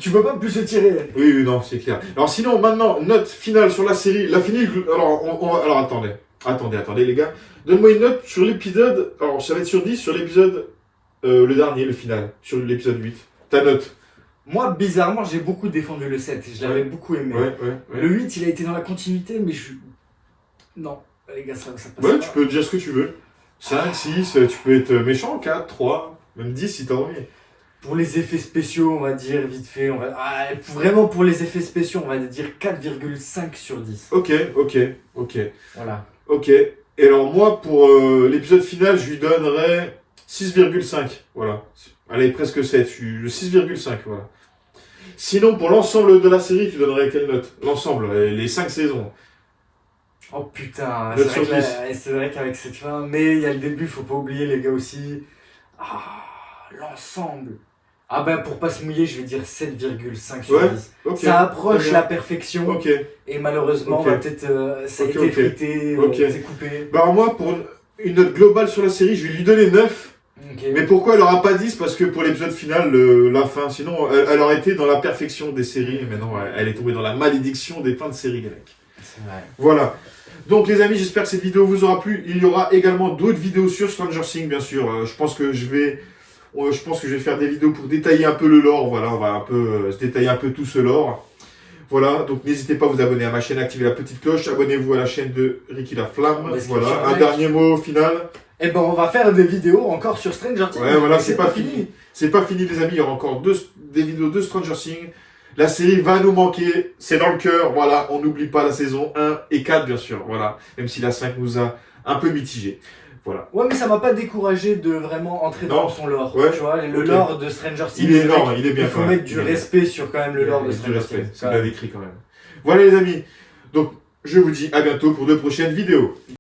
[SPEAKER 2] Tu peux pas plus se tirer.
[SPEAKER 1] Oui, non, c'est clair. Alors sinon, maintenant, note finale sur la série. La finale, alors attendez les gars. Donne-moi une note sur l'épisode, alors ça va être sur 10, sur l'épisode, le dernier, le final, sur l'épisode 8. Ta note.
[SPEAKER 2] Moi, bizarrement, j'ai beaucoup défendu le 7, je l'avais beaucoup aimé.
[SPEAKER 1] Ouais.
[SPEAKER 2] Le 8, il a été dans la continuité, mais non, les gars, ça passe
[SPEAKER 1] ouais,
[SPEAKER 2] pas.
[SPEAKER 1] tu peux dire ce que tu veux. 5, 6, tu peux être méchant, 4, 3, même 10 si t'as envie.
[SPEAKER 2] Pour les effets spéciaux, on va dire, vite fait, vraiment pour les effets spéciaux, on va dire 4,5 sur 10.
[SPEAKER 1] Ok.
[SPEAKER 2] Voilà.
[SPEAKER 1] Ok. Et alors moi, pour l'épisode final, je lui donnerais 6,5. Voilà. Allez, presque 7. Le 6,5, voilà. Sinon, pour l'ensemble de la série, tu donnerais quelle note? L'ensemble, les 5 saisons.
[SPEAKER 2] Oh putain,
[SPEAKER 1] 9 sur 10.
[SPEAKER 2] C'est vrai qu'avec cette fin, mais il y a le début, faut pas oublier les gars aussi. L'ensemble. Ah ben pour pas se mouiller, je vais dire 7,5 sur 10.
[SPEAKER 1] Okay.
[SPEAKER 2] Ça approche la perfection.
[SPEAKER 1] Ok.
[SPEAKER 2] Et malheureusement, peut-être ça a été effrité, c'est coupé.
[SPEAKER 1] Bah alors moi, pour une note globale sur la série, je vais lui donner 9. Mais pourquoi elle aura pas 10? Parce que pour l'épisode final, la fin, sinon elle aurait été dans la perfection des séries. Mais non, elle est tombée dans la malédiction des fins de séries, les mecs.
[SPEAKER 2] C'est vrai.
[SPEAKER 1] Voilà. Donc les amis, j'espère que cette vidéo vous aura plu. Il y aura également d'autres vidéos sur Stranger Things, bien sûr. Je pense que je vais faire des vidéos pour détailler un peu le lore. Voilà, on va un peu se détailler un peu tout ce lore. Voilà, donc n'hésitez pas à vous abonner à ma chaîne, activer la petite cloche, abonnez-vous à la chaîne de Ricky La Flamme. Voilà, un dernier mot final.
[SPEAKER 2] Eh ben on va faire des vidéos encore sur Stranger Things.
[SPEAKER 1] Ouais, voilà, c'est pas fini. C'est pas fini les amis, il y aura encore des vidéos de Stranger Things. La série va nous manquer, c'est dans le cœur, voilà, on n'oublie pas la saison 1 et 4 bien sûr, voilà. Même si la 5 nous a un peu mitigé. Voilà.
[SPEAKER 2] Ouais, mais ça m'a pas découragé de vraiment entrer dans son lore.
[SPEAKER 1] Ouais.
[SPEAKER 2] Tu vois, le lore de Stranger Things.
[SPEAKER 1] Il est énorme, il est bien.
[SPEAKER 2] Il faut mettre du respect sur quand même le lore de Stranger Things.
[SPEAKER 1] C'est bien écrit quand même. Voilà les amis. Donc, je vous dis à bientôt pour de prochaines vidéos.